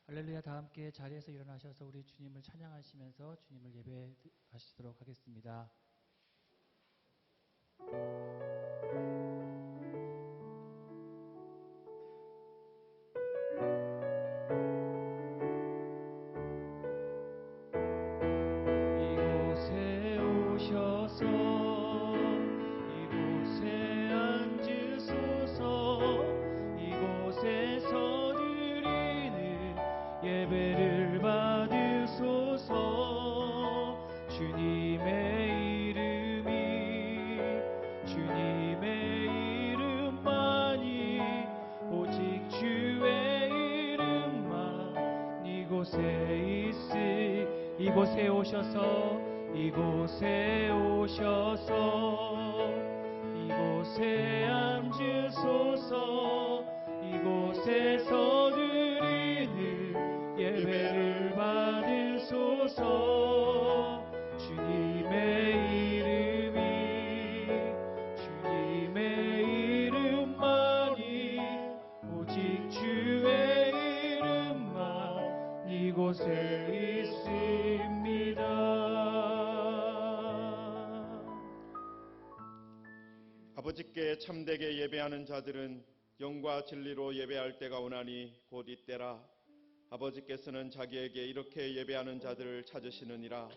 할렐루야. 다 함께 자리에서 일어나셔서 우리 주님을 찬양하시면서 주님을 예배하시도록 하겠습니다. 이곳에 오셔서 이곳에 앉으소서. 이곳에서 드리는 예배를 받으소서. 주님의 이름만이 오직 주의 이름만 이곳에 오셔서 이곳에 앉으소서. 이곳에서 드리는 예배를 받으소서. 주님의 이름만이 오직 주의 이름만 이곳에 있습니다. 아버지께 참되게 예배하는 자들은 영과 진리로 예배할 때가 오나니 곧 이때라. 아버지께서는 자기에게 이렇게 예배하는 자들을 찾으시느니라.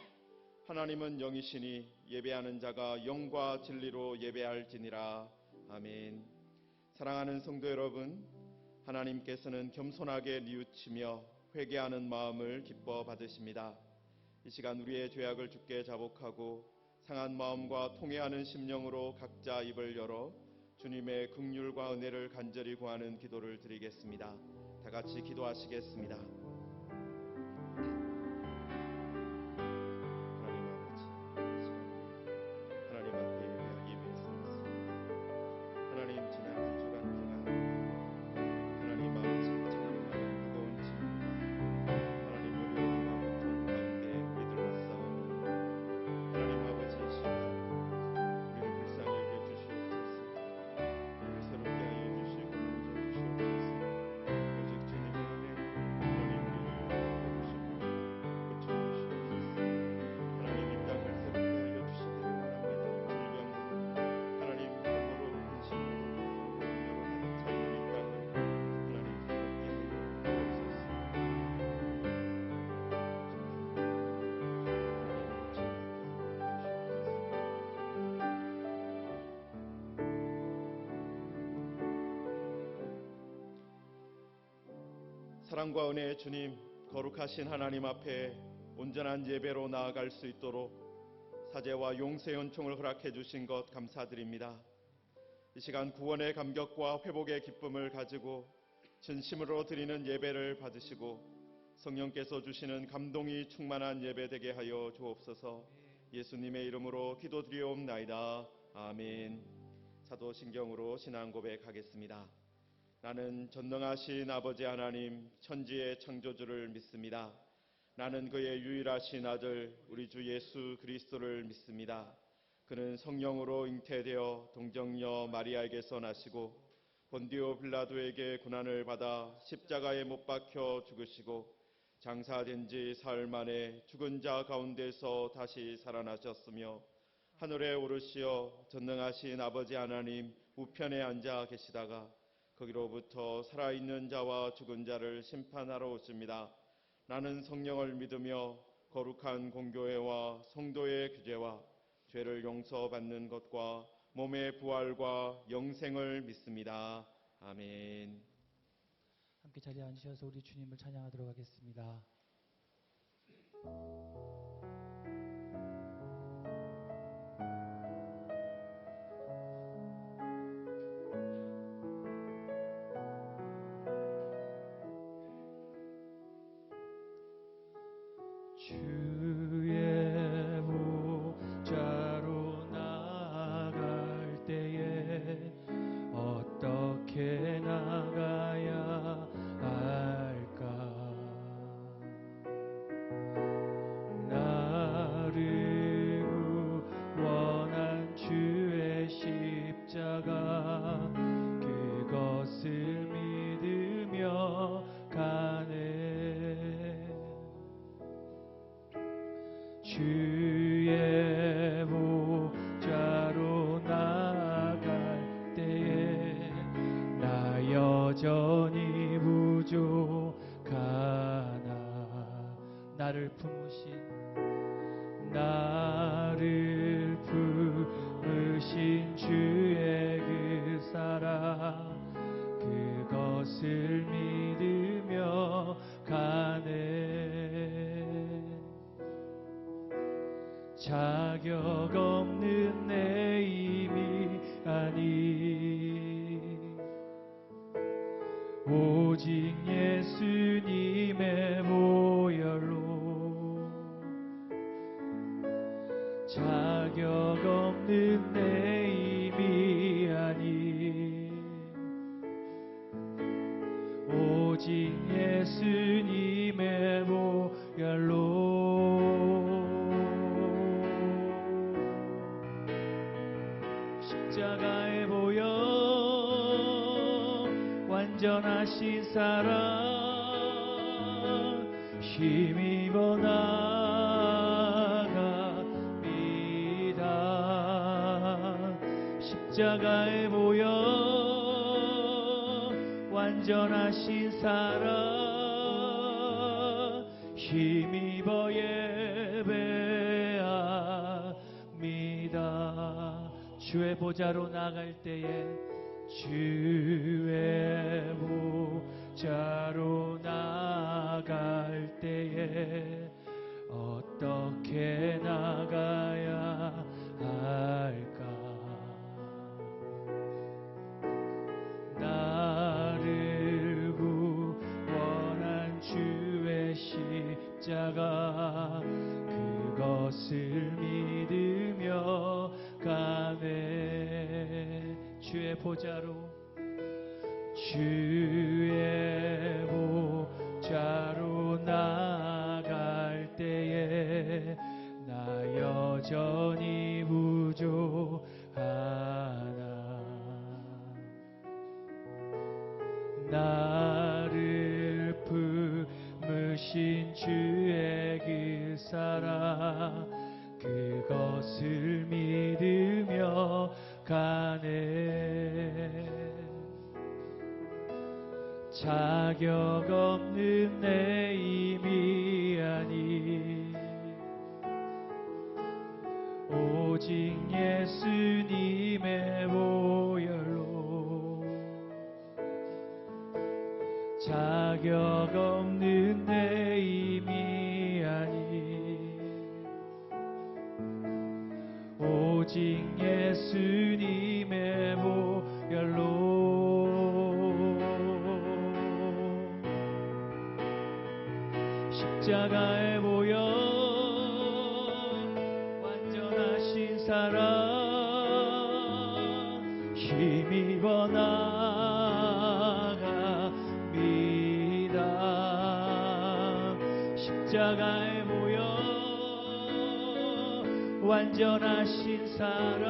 하나님은 영이시니 예배하는 자가 영과 진리로 예배할지니라. 아멘. 사랑하는 성도 여러분, 하나님께서는 겸손하게 뉘우치며 회개하는 마음을 기뻐 받으십니다. 이 시간 우리의 죄악을 주께 자복하고 상한 마음과 통회하는 심령으로 각자 입을 열어 주님의 긍휼과 은혜를 간절히 구하는 기도를 드리겠습니다. 다 같이 기도하시겠습니다. 하나님 아버지, 하나님 앞에 예배하기 위해서 하나님 지난 한 주간 동안 하나님 아버지 정말 무거운 짐, 하나님 어려움과 고통 가운데 믿음을 싸우는 하나님 아버지 이 시간 우리를 불쌍히 여겨주시옵소서. 우리를 새롭게 하여 주시고 만져주시옵소서. 오직 주님의 은혜 하나님 우리를 도우시고 고쳐주시옵소서. 하나님 이 땅을 새롭게 하여 주시기를 바랍니다. 질병으로 하나님 험으로 근심으로 염려로 가득 차 있는 이 땅을 하나님 새롭게 하여 주옵소서. 사랑과 은혜의 주님, 거룩하신 하나님 앞에 온전한 예배로 나아갈 수 있도록 사죄와 용서의 은총을 허락해 주신 것 감사드립니다. 이 시간 구원의 감격과 회복의 기쁨을 가지고 진심으로 드리는 예배를 받으시고 성령께서 주시는 감동이 충만한 예배 되게 하여 주옵소서. 예수님의 이름으로 기도드리옵나이다. 아멘. 사도신경으로 신앙 고백하겠습니다. 나는 전능하신 아버지 하나님 천지의 창조주를 믿습니다. 나는 그의 유일하신 아들 우리 주 예수 그리스도를 믿습니다. 그는 성령으로 잉태되어 동정녀 마리아에게서 나시고 본디오 빌라도에게 고난을 받아 십자가에 못 박혀 죽으시고 장사된 지 사흘 만에 죽은 자 가운데서 다시 살아나셨으며 하늘에 오르시어 전능하신 아버지 하나님 우편에 앉아 계시다가 거기로부터 살아있는 자와 죽은 자를 심판하러 오십니다. 나는 성령을 믿으며 거룩한 공교회와 성도의 규제와 죄를 용서받는 것과 몸의 부활과 영생을 믿습니다. 아멘. 함께 자리에 앉으셔서 우리 주님을 찬양하도록 하겠습니다. 주의 목자로 나아갈 때에 어떻게 나가야 할까? 나를 구원한 주의 십자가 그것을 믿으며 가네. 주의 보좌로 나갈 때에 나 여전히 부족하나 나를 품으신 주의 그 사랑 그것을 믿으며 가네. 자격 없는 내 힘이 아니 오직 예수님의 보혈로 자격 없는 내 힘이 아니 오직 예수님의 보혈로 십자가의 보혈 완전하신 사랑 힘입어 나갑니다. 십자가의 보혈 완전하신 사랑 힘입어 예배합니다. 주의 보좌로 나갈 때에 주의 보좌로 나갈 때에 어떻게 나가야 할까? 나를 구원한 주의 십자가 그것을 믿으며 가네. 주의 보좌로 나갈 때에 나 여전히 부족하나 나를 품으신 주의 그 사랑 그것을 믿으며 가네. 자격 없는 내 힘이 아니 오직 예수님의 보혈로 자격 없는 내 힘이 아니 오직 예수님의 보혈로 십자가의 보혈 완전하신 사랑 힘입어 나갑니다. 십자가의 보혈 완전하신 사랑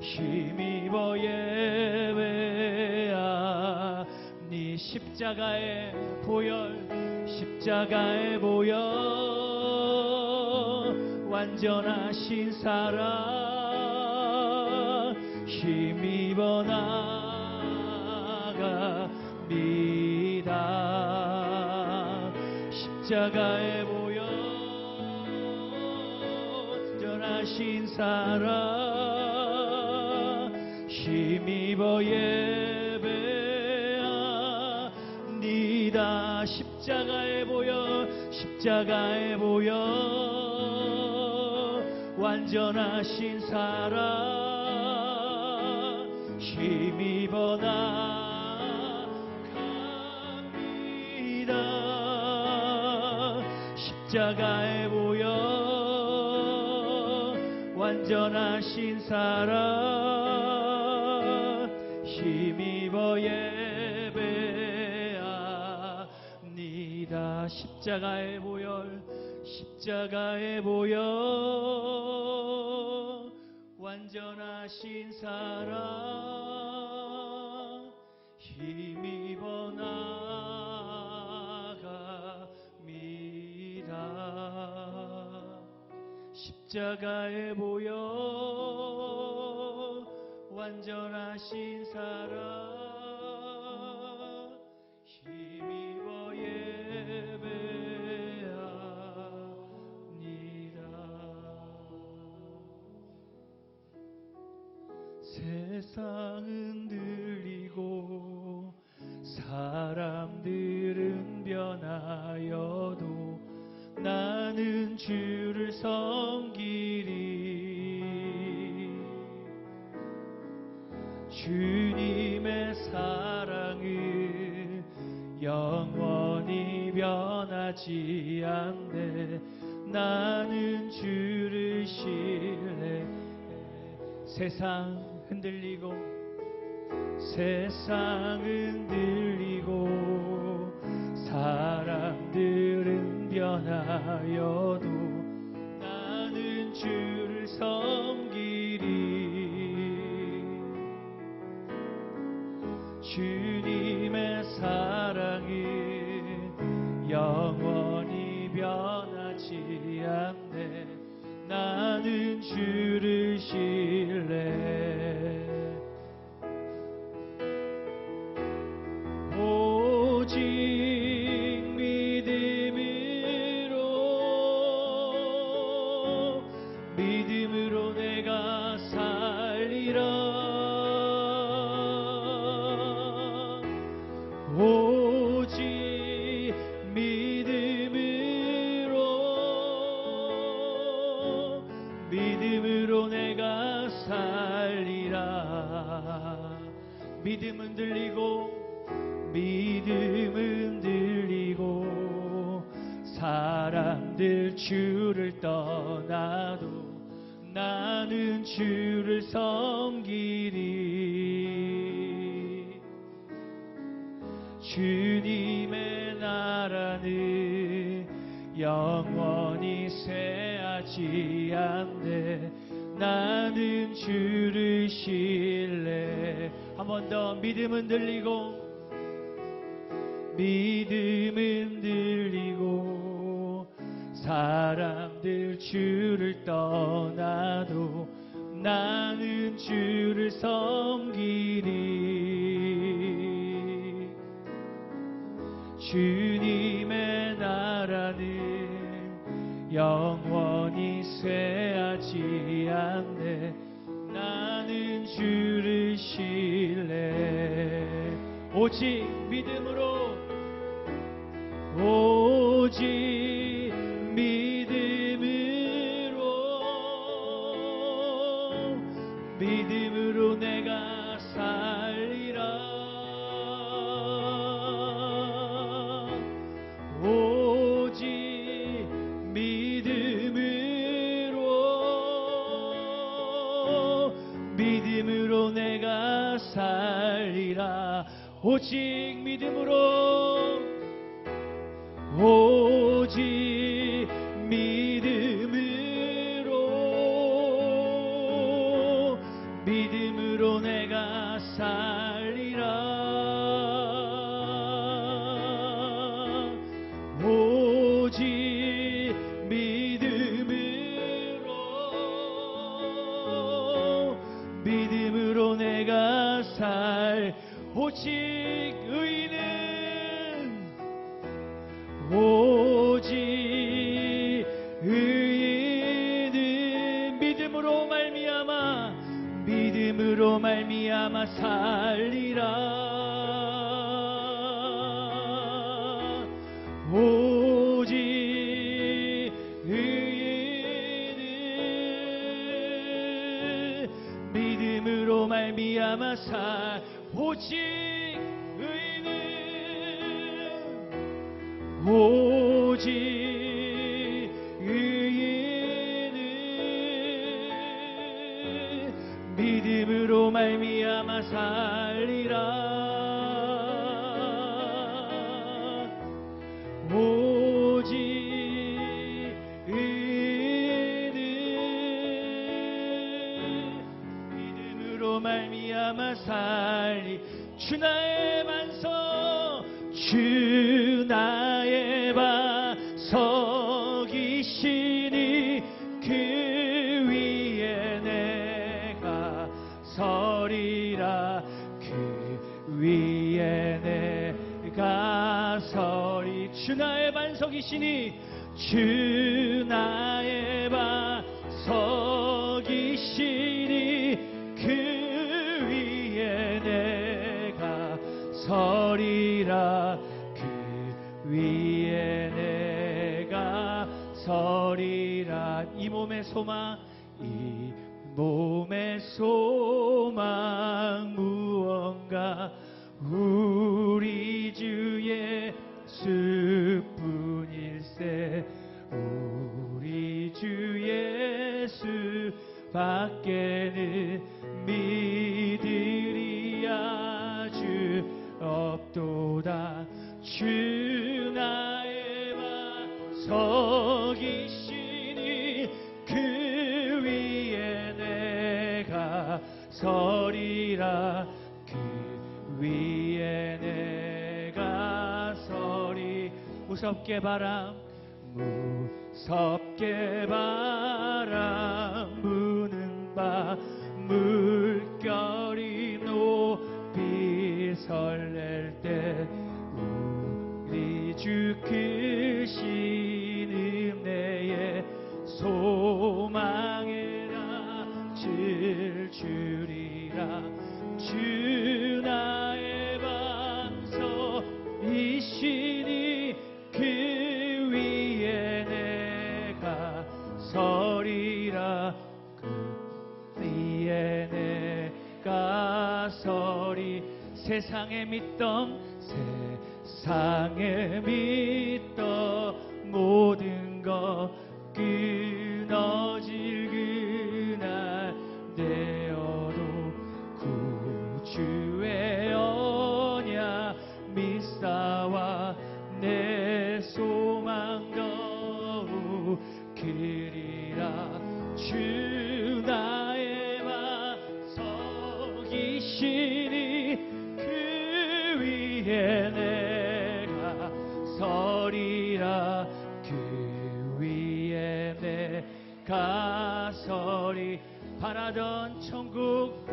힘입어 예배하 네 십자가의 보혈 십자가의 보혈 완전하신 사랑 힘입어 나갑니다. 십자가의 보혈 완전하신 사랑 힘입어 예배합니다. 십자가의 보혈 십자가의 보혈 완전하신 사랑 힘입어 나갑니다. 십자가의 보혈 완전하신 사랑 힘입어 예배합니다. 십자가의 보혈 십자가의 보혈 완전하신 사랑 힘입어 나갑니다. 십자가에 보여 완전하신 사랑 힘입어 예배합니다. 세상은 들리고 사람들은 변하여도 나는 주를 섬기리. 주님의 사랑은 영원히 변하지 않네. 나는 주를 신뢰해. 세상 흔들리고 세상은 들리고 사람들은 변하여도 나는 주를 섬기리. 주님의 사랑은 영원히 변하지 않네. 나는 주를 신뢰해. 오직 믿음으로 내가 살리라. 오직 믿음으로 내가 살리라. 믿음은 들리고 사람들 주를 떠나도 나는 주를 섬기리. 주님의 나라는 영원히 쇠하지 않네. 나는 주를 신뢰. 한 번 더. 믿음은 들리고 사람들 주를 떠나도 나는 주를 섬기리. 주님의 나라는 영원히 쇠하지 않네. 나는 주를 신뢰. 오직 믿음으로 내가 살리라. 오직 믿음으로 내가 살리라. 오직 믿음으로 내가 살리라. 오직 믿음으로 내가 오직 의인은 믿음으로 말미암아 살리라. 오직 의인은 믿음으로 말미암아 오직 의인은 믿음으로 말미암아 살리라. 오직 의인은 믿음으로 말미암아 주 나의 반석 주 나의 반석이시니 그 주 나의 반석이시니 주 나의 반석이시니 그 위에 내가 서리라 그 위에 내가 서리라 이 몸의 소망 이 몸의 소망 무언가 우리 주 예수뿐일세 우리 주 예수 밖에는 믿으리 아주 없도다 주 나의 반석이시니 그 위에 내가 서리라 그 위에 내가 서리 무섭게 바람 부는 바 물결이 높이 설렐 때 우리 주 크신 은혜의 소망에 낮을 주리라 주 나의 반석이시니 그 위에 내가 서리라 그 위에 내가 서리 세상에 믿던 모든 것 끊어질 그날 되어도 구주의 언약 믿사와 내 소망 더욱 그리라 주 나의 반석이시니 그 위에 내가 서리라 그 위에 내가 서리 바라던 천국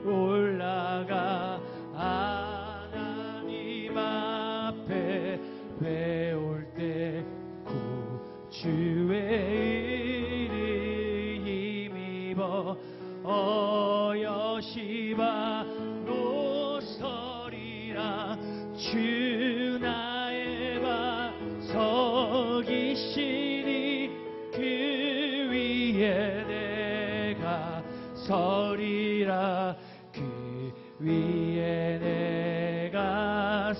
올라가 하나님 앞에 배울 때 구주의 이름 힘입어 여시바로 서리라 주 나의 반석이시니 그 위에 내가 서리라 그 위에 내가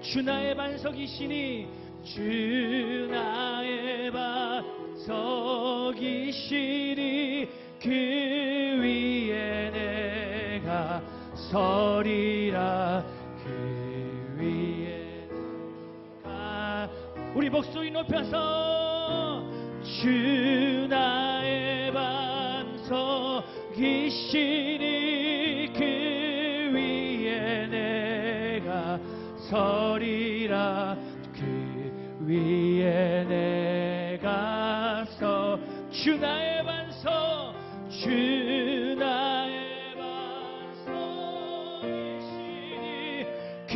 주 나의 반석이시니 주 나의 반석이시니 그 위에 내가 서리라 그 위에 내가 우리 목소리 높여서 주 나의 반석이시니 그 위에 내가 서리라 그 위에 내가 주 나의 반석 주 나의 반석이시니 그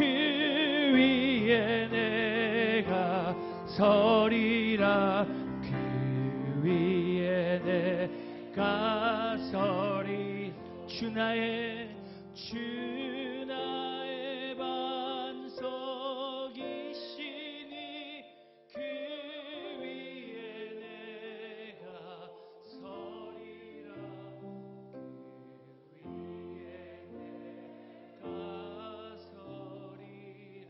위에 내가 서리라 그 위에 내가 서리 주 나의 반석이시니 그 위에 내가 서리라 그 위에 내가 서리라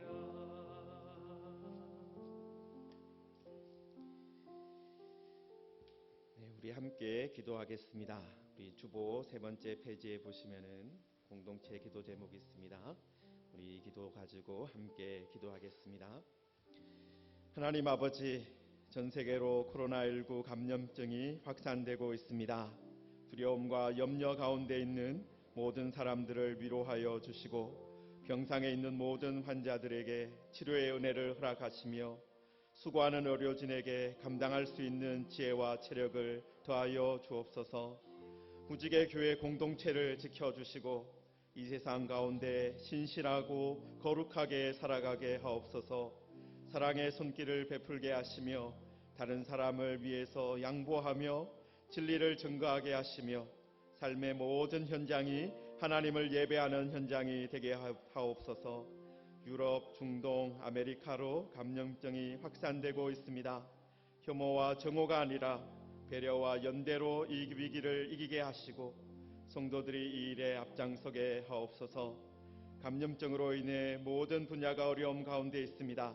네, 우리 함께 기도하겠습니다. 우리 주보 세 번째 페이지에 보시면은 공동체 기도 제목이 있습니다. 우리 기도 가지고 함께 기도하겠습니다. 하나님 아버지, 전 세계로 코로나19 감염증이 확산되고 있습니다. 두려움과 염려 가운데 있는 모든 사람들을 위로하여 주시고 병상에 있는 모든 환자들에게 치료의 은혜를 허락하시며 수고하는 의료진에게 감당할 수 있는 지혜와 체력을 더하여 주옵소서. 무지개 교회 공동체를 지켜주시고 이 세상 가운데 신실하고 거룩하게 살아가게 하옵소서. 사랑의 손길을 베풀게 하시며 다른 사람을 위해서 양보하며 진리를 증거하게 하시며 삶의 모든 현장이 하나님을 예배하는 현장이 되게 하옵소서. 유럽, 중동, 아메리카로 감염증이 확산되고 있습니다. 혐오와 정오가 아니라 배려와 연대로 이 위기를 이기게 하시고 성도들이 이 일에 앞장서게 하옵소서. 감염증으로 인해 모든 분야가 어려움 가운데 있습니다.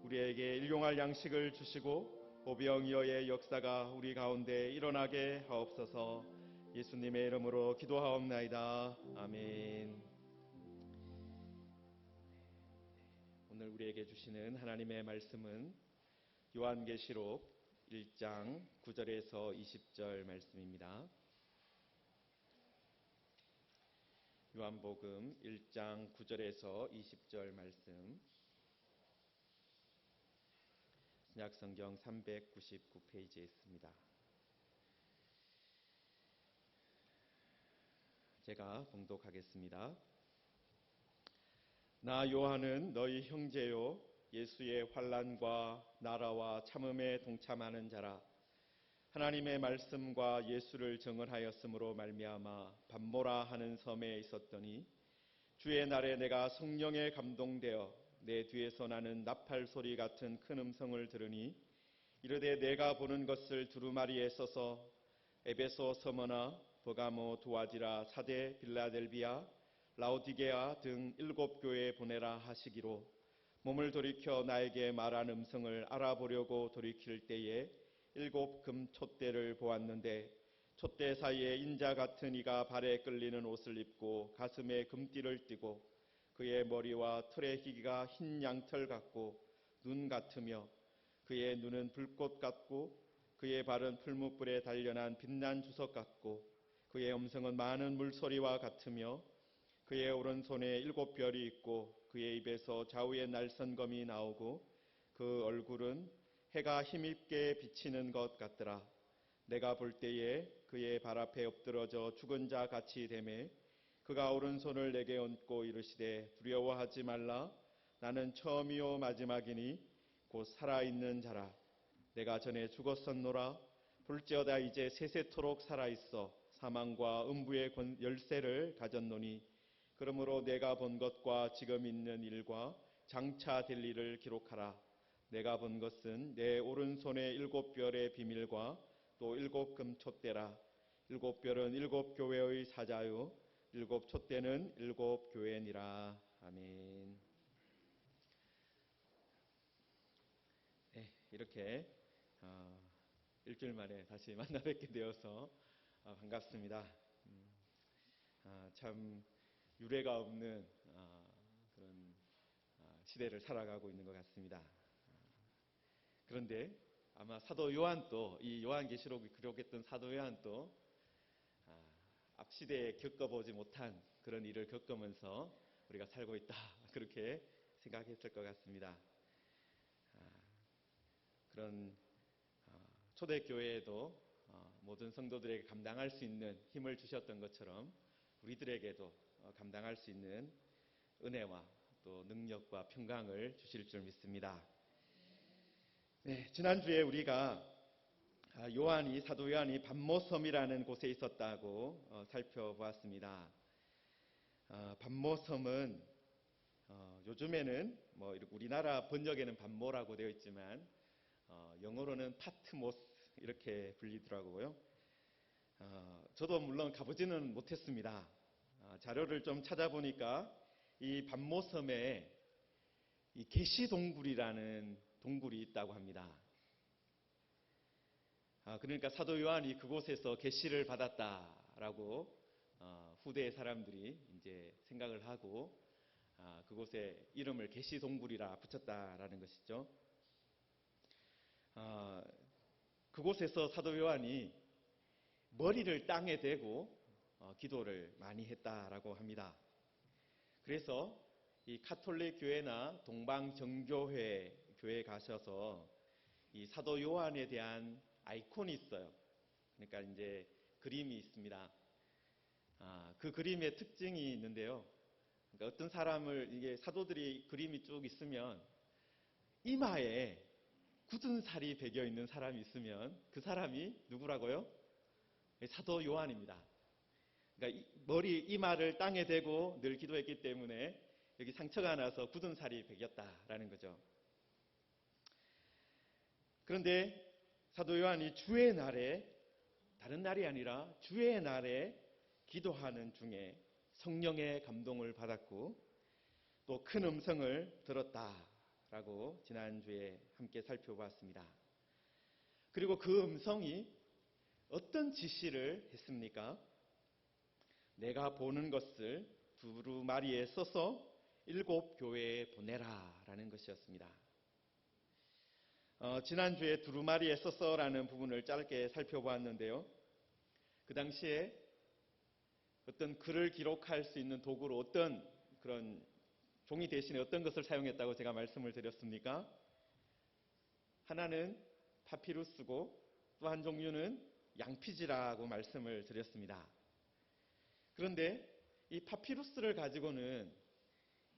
우리에게 일용할 양식을 주시고 오병이어의 역사가 우리 가운데 일어나게 하옵소서. 예수님의 이름으로 기도하옵나이다. 아멘. 오늘 우리에게 주시는 하나님의 말씀은 요한계시록 1장 9절에서 20절 말씀입니다. 요한복음 1장 9절에서 20절 말씀, 신약성경 399페이지에 있습니다. 제가 봉독하겠습니다. 나 요한은 너희 형제요 예수의 환난과 나라와 참음에 동참하는 자라. 하나님의 말씀과 예수를 증언하였으므로 말미암아 밤모라 하는 섬에 있었더니 주의 날에 내가 성령에 감동되어 내 뒤에서 나는 나팔 소리 같은 큰 음성을 들으니 이르되 내가 보는 것을 두루마리에 써서 에베소, 서머나, 버가모, 두아디라, 사데, 빌라델비아, 라오디게아 등 7교회에 보내라 하시기로 몸을 돌이켜 나에게 말한 음성을 알아보려고 돌이킬 때에 7 금촛대를 보았는데 촛대 사이에 인자 같은 이가 발에 끌리는 옷을 입고 가슴에 금띠를 띠고 그의 머리와 털의 희기가 흰 양털 같고 눈 같으며 그의 눈은 불꽃 같고 그의 발은 풀무불에 단련한 빛난 주석 같고 그의 음성은 많은 물소리와 같으며 그의 오른손에 7 별이 있고 그의 입에서 좌우에 날선 검이 나오고 그 얼굴은 해가 힘있게 비치는 것 같더라. 내가 볼 때에 그의 발 앞에 엎드러져 죽은 자 같이 되매 그가 오른손을 내게 얹고 이르시되 두려워하지 말라. 나는 처음이요 마지막이니 곧 살아있는 자라. 내가 전에 죽었었노라. 볼지어다 이제 세세토록 살아있어 사망과 음부의 열쇠를 가졌노니 그러므로 내가 본 것과 지금 있는 일과 장차 될 일을 기록하라. 내가 본 것은 내 오른손의 7 별의 비밀과 또 7 금촛대라. 7 별은 7 교회의 사자요 7 촛대는 7 교회니라. 아멘. 네, 이렇게 일주일 만에 다시 만나 뵙게 되어서 반갑습니다. 참 유례가 없는 그런 시대를 살아가고 있는 것 같습니다. 그런데 아마 사도 요한도 이 요한계시록을 기록했던 사도 요한도 앞 시대에 겪어보지 못한 그런 일을 겪으면서 우리가 살고 있다 그렇게 생각했을 것 같습니다. 그런 초대교회에도 모든 성도들에게 감당할 수 있는 힘을 주셨던 것처럼 우리들에게도 감당할 수 있는 은혜와 또 능력과 평강을 주실 줄 믿습니다. 네, 지난주에 우리가 사도 요한이 밤모섬이라는 곳에 있었다고 살펴보았습니다. 밤모섬은 요즘에는 우리나라 번역에는 밤모라고 되어 있지만 영어로는 파트모스 이렇게 불리더라고요. 저도 물론 가보지는 못했습니다. 자료를 좀 찾아보니까 이 밤모섬에 이 계시동굴이라는 동굴이 있다고 합니다. 그러니까 사도 요한이 그곳에서 계시를 받았다라고 후대의 사람들이 이제 생각을 하고 그곳에 이름을 계시동굴이라 붙였다라는 것이죠. 그곳에서 사도 요한이 머리를 땅에 대고 기도를 많이 했다라고 합니다. 그래서 이 카톨릭 교회나 동방정교회 교회에 가셔서 이 사도 요한에 대한 아이콘이 있어요. 그러니까 이제 그림이 있습니다. 그 그림의 특징이 있는데요. 그러니까 어떤 사람을 이게 사도들이 그림이 쭉 있으면 이마에 굳은 살이 배겨 있는 사람이 있으면 그 사람이 누구라고요? 사도 요한입니다. 그러니까 머리 이마를 땅에 대고 늘 기도했기 때문에 여기 상처가 나서 굳은 살이 배겼다라는 거죠. 그런데 사도 요한이 주의 날에, 다른 날이 아니라 주의 날에 기도하는 중에 성령의 감동을 받았고 또 큰 음성을 들었다라고 지난주에 함께 살펴봤습니다. 그리고 그 음성이 어떤 지시를 했습니까? 내가 보는 것을 두루마리에 써서 7 교회에 보내라 라는 것이었습니다. 지난주에 두루마리에 써서라는 부분을 짧게 살펴보았는데요. 그 당시에 어떤 글을 기록할 수 있는 도구로 어떤 그런 종이 대신에 어떤 것을 사용했다고 제가 말씀을 드렸습니까? 하나는 파피루스고 또 한 종류는 양피지라고 말씀을 드렸습니다. 그런데 이 파피루스를 가지고는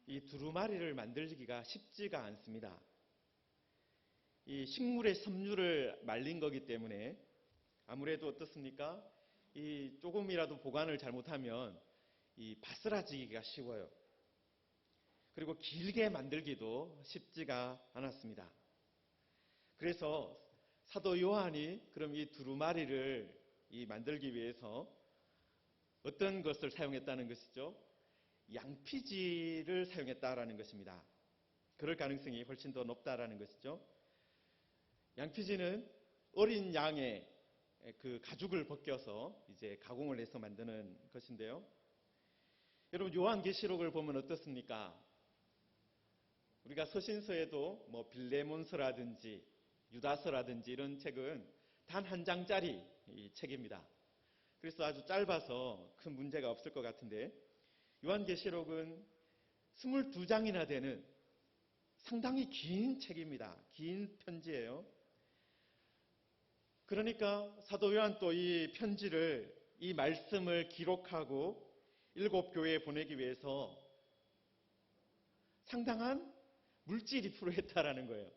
이 두루마리를 만들기가 쉽지가 않습니다. 이 식물의 섬유를 말린 거기 때문에 아무래도 어떻습니까? 이 조금이라도 보관을 잘못하면 이 바스라지기가 쉬워요. 그리고 길게 만들기도 쉽지가 않았습니다. 그래서 사도 요한이 그럼 이 두루마리를 만들기 위해서 어떤 것을 사용했다는 것이죠? 양피지를 사용했다라는 것입니다. 그럴 가능성이 훨씬 더 높다라는 것이죠. 양피지는 어린 양의 그 가죽을 벗겨서 이제 가공을 해서 만드는 것인데요. 여러분 요한계시록을 보면 어떻습니까? 우리가 서신서에도 뭐 빌레몬서라든지 유다서라든지 이런 책은 단 한 장짜리 책입니다. 그래서 아주 짧아서 큰 문제가 없을 것 같은데 요한계시록은 22장이나 되는 상당히 긴 책입니다. 긴 편지예요. 그러니까 사도 요한 또 이 편지를, 이 말씀을 기록하고 7 교회에 보내기 위해서 상당한 물질이 필요했다라는 거예요.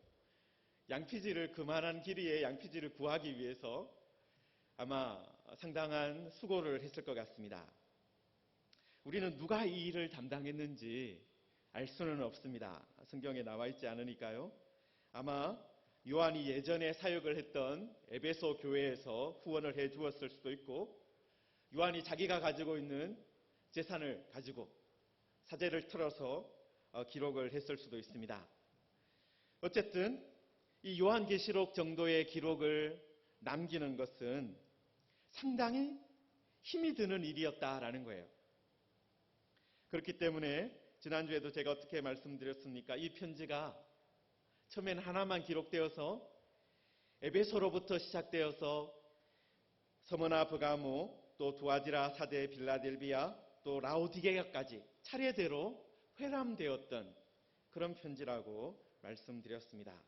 양피지를, 그만한 길이의 양피지를 구하기 위해서 아마 상당한 수고를 했을 것 같습니다. 우리는 누가 이 일을 담당했는지 알 수는 없습니다. 성경에 나와 있지 않으니까요. 아마 요한이 예전에 사역을 했던 에베소 교회에서 후원을 해 주었을 수도 있고, 요한이 자기가 가지고 있는 재산을 가지고 사제를 틀어서 기록을 했을 수도 있습니다. 어쨌든 이 요한계시록 정도의 기록을 남기는 것은 상당히 힘이 드는 일이었다라는 거예요. 그렇기 때문에 지난주에도 제가 어떻게 말씀드렸습니까? 이 편지가 처음에는 하나만 기록되어서 에베소로부터 시작되어서 서머나 버가모, 또 두아디라, 사데, 빌라델비아, 또 라오디게아까지 차례대로 회람되었던 그런 편지라고 말씀드렸습니다.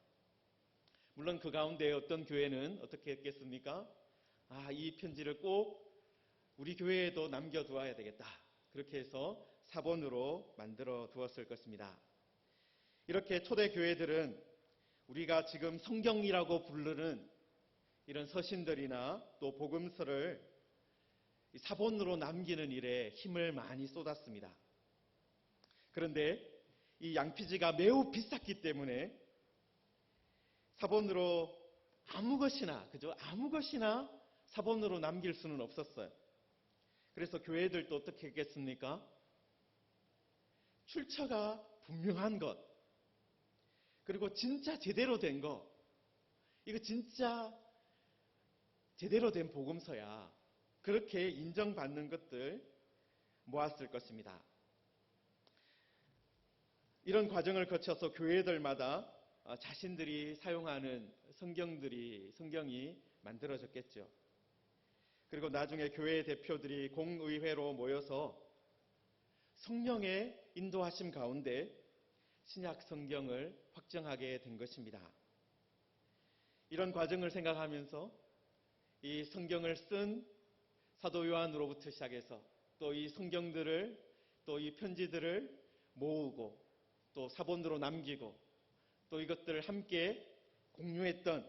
물론 그 가운데 어떤 교회는 어떻게 했겠습니까? 이 편지를 꼭 우리 교회에도 남겨두어야 되겠다. 그렇게 해서 사본으로 만들어 두었을 것입니다. 이렇게 초대 교회들은 우리가 지금 성경이라고 부르는 이런 서신들이나 또 복음서를 사본으로 남기는 일에 힘을 많이 쏟았습니다. 그런데 이 양피지가 매우 비쌌기 때문에 사본으로 아무 것이나 사본으로 남길 수는 없었어요. 그래서 교회들도 어떻게 했겠습니까? 출처가 분명한 것, 그리고 진짜 제대로 된 거, 이거 진짜 제대로 된 복음서야, 그렇게 인정받는 것들 모았을 것입니다. 이런 과정을 거쳐서 교회들마다 자신들이 사용하는 성경이 만들어졌겠죠. 그리고 나중에 교회 대표들이 공의회로 모여서 성령의 인도하심 가운데 신약 성경을 확정하게 된 것입니다. 이런 과정을 생각하면서 이 성경을 쓴 사도 요한으로부터 시작해서 또 이 성경들을 또 이 편지들을 모으고 또 사본으로 남기고 또 이것들을 함께 공유했던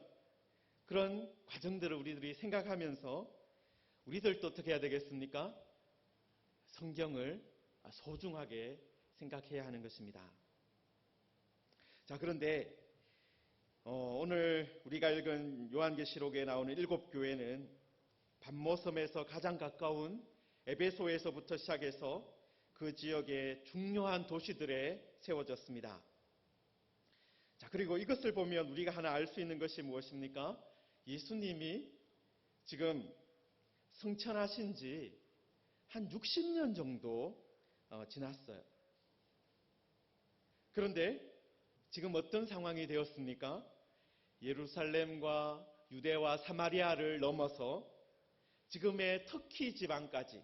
그런 과정들을 우리들이 생각하면서 우리들도 어떻게 해야 되겠습니까? 성경을 소중하게 생각해야 하는 것입니다. 자, 그런데 오늘 우리가 읽은 요한계시록에 나오는 7교회는 patmos섬에서 가장 가까운 에베소에서부터 시작해서 그 지역의 중요한 도시들에 세워졌습니다. 자, 그리고 이것을 보면 우리가 하나 알 수 있는 것이 무엇입니까? 예수님이 지금 승천하신 지 한 60년 정도 지났어요. 그런데 지금 어떤 상황이 되었습니까? 예루살렘과 유대와 사마리아를 넘어서 지금의 터키 지방까지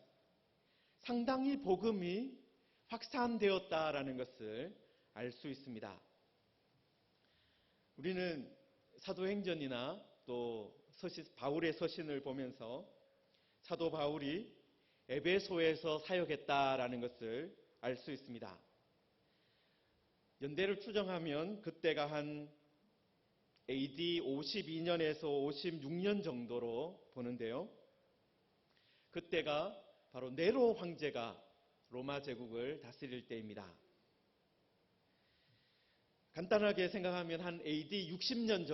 상당히 복음이 확산되었다라는 것을 알 수 있습니다. 우리는 사도행전이나 또 바울의 서신을 보면서 사도 바울이 에베소에서 사역했다라는 것을 알 수 있습니다. 연대를 추정하면 그때가 한 AD 52년에서 56년 정도로 보는데요. 그때가 바로 네로 황제가 로마 제국을 다스릴 때입니다. 간단하게 생각하면 한 AD 60년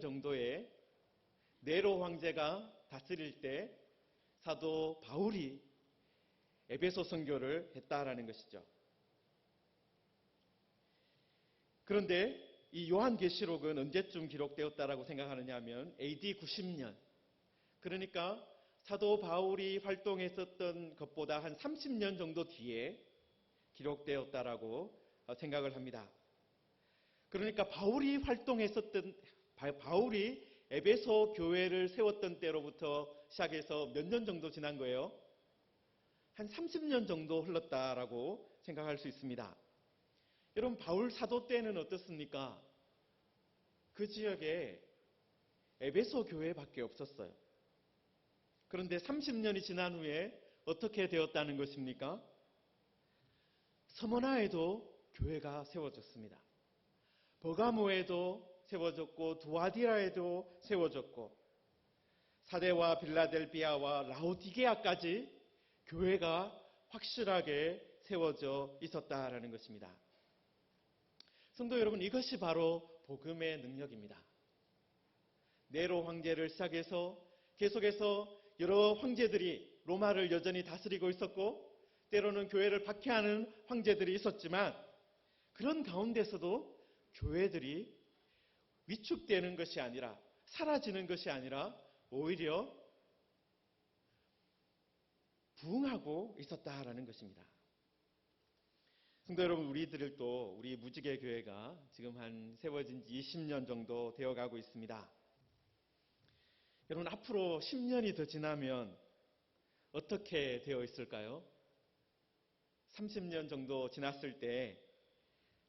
정도에 네로 황제가 다스릴 때 사도 바울이 에베소 선교를 했다라는 것이죠. 그런데 이 요한계시록은 언제쯤 기록되었다라고 생각하느냐 하면 AD 90년, 그러니까 사도 바울이 활동했었던 것보다 한 30년 정도 뒤에 기록되었다라고 생각을 합니다. 그러니까 바울이 에베소 교회를 세웠던 때로부터 시작해서 몇 년 정도 지난 거예요? 한 30년 정도 흘렀다라고 생각할 수 있습니다. 여러분, 바울 사도 때는 어떻습니까? 그 지역에 에베소 교회밖에 없었어요. 그런데 30년이 지난 후에 어떻게 되었다는 것입니까? 서머나에도 교회가 세워졌습니다. 버가모에도 세워졌고 두아디라에도 세워졌고 사데와 빌라델비아와 라오디게아까지 교회가 확실하게 세워져 있었다라는 것입니다. 성도 여러분, 이것이 바로 복음의 능력입니다. 네로 황제를 시작해서 계속해서 여러 황제들이 로마를 여전히 다스리고 있었고 때로는 교회를 박해하는 황제들이 있었지만 그런 가운데서도 교회들이 위축되는 것이 아니라 사라지는 것이 아니라 오히려 부흥하고 있었다라는 것입니다. 성도 여러분, 우리 무지개 교회가 지금 한 세워진 지 20년 정도 되어가고 있습니다. 여러분, 앞으로 10년이 더 지나면 어떻게 되어 있을까요? 30년 정도 지났을 때,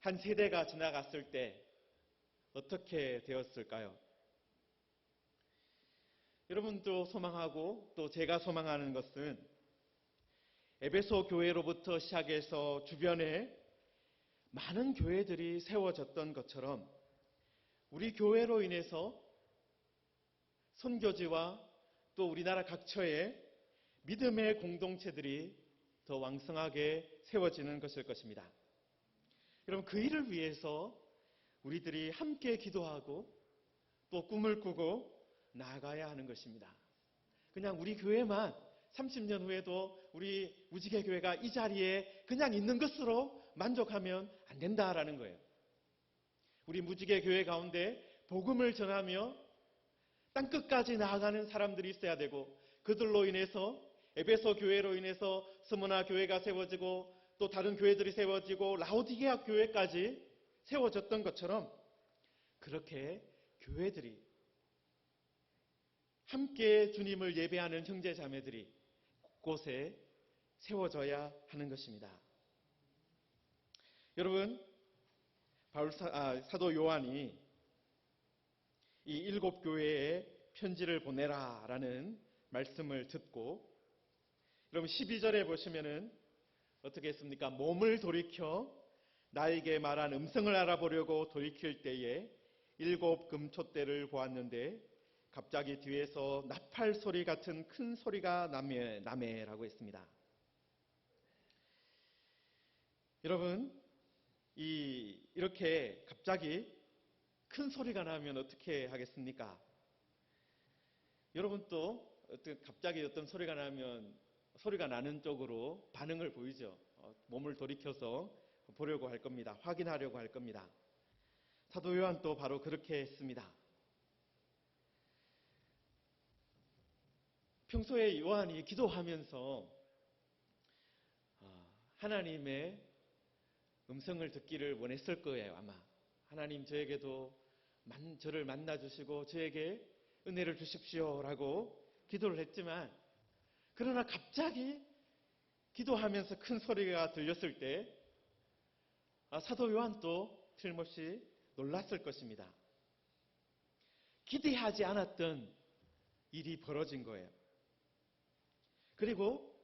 한 세대가 지나갔을 때 어떻게 되었을까요? 여러분도 소망하고 또 제가 소망하는 것은 에베소 교회로부터 시작해서 주변에 많은 교회들이 세워졌던 것처럼 우리 교회로 인해서 선교지와 또 우리나라 각처에 믿음의 공동체들이 더 왕성하게 세워지는 것일 것입니다. 여러분, 그 일을 위해서 우리들이 함께 기도하고 또 꿈을 꾸고 나아가야 하는 것입니다. 그냥 우리 교회만 30년 후에도 우리 무지개 교회가 이 자리에 그냥 있는 것으로 만족하면 안 된다라는 거예요. 우리 무지개 교회 가운데 복음을 전하며 땅끝까지 나아가는 사람들이 있어야 되고 그들로 인해서 에베소 교회로 인해서 스무나 교회가 세워지고 또 다른 교회들이 세워지고 라오디게아 교회까지 세워졌던 것처럼 그렇게 교회들이 함께 주님을 예배하는 형제 자매들이 곳곳에 세워져야 하는 것입니다. 여러분, 사도 요한이 이 7교회에 편지를 보내라라는 말씀을 듣고 여러분 12절에 보시면은 어떻게 했습니까? 몸을 돌이켜 나에게 말한 음성을 알아보려고 돌이킬 때에 7 금촛대를 보았는데 갑자기 뒤에서 나팔 소리 같은 큰 소리가 나매라고 했습니다. 여러분, 이렇게 갑자기 큰 소리가 나면 어떻게 하겠습니까? 여러분 또 갑자기 어떤 소리가 나면 소리가 나는 쪽으로 반응을 보이죠. 몸을 돌이켜서 보려고 할 겁니다. 확인하려고 할 겁니다. 사도 요한도 바로 그렇게 했습니다. 평소에 요한이 기도하면서 하나님의 음성을 듣기를 원했을 거예요, 아마. 하나님 저에게도 저를 만나주시고 저에게 은혜를 주십시오라고 기도를 했지만, 그러나 갑자기 기도하면서 큰 소리가 들렸을 때 사도 요한도 틀림없이 놀랐을 것입니다. 기대하지 않았던 일이 벌어진 거예요. 그리고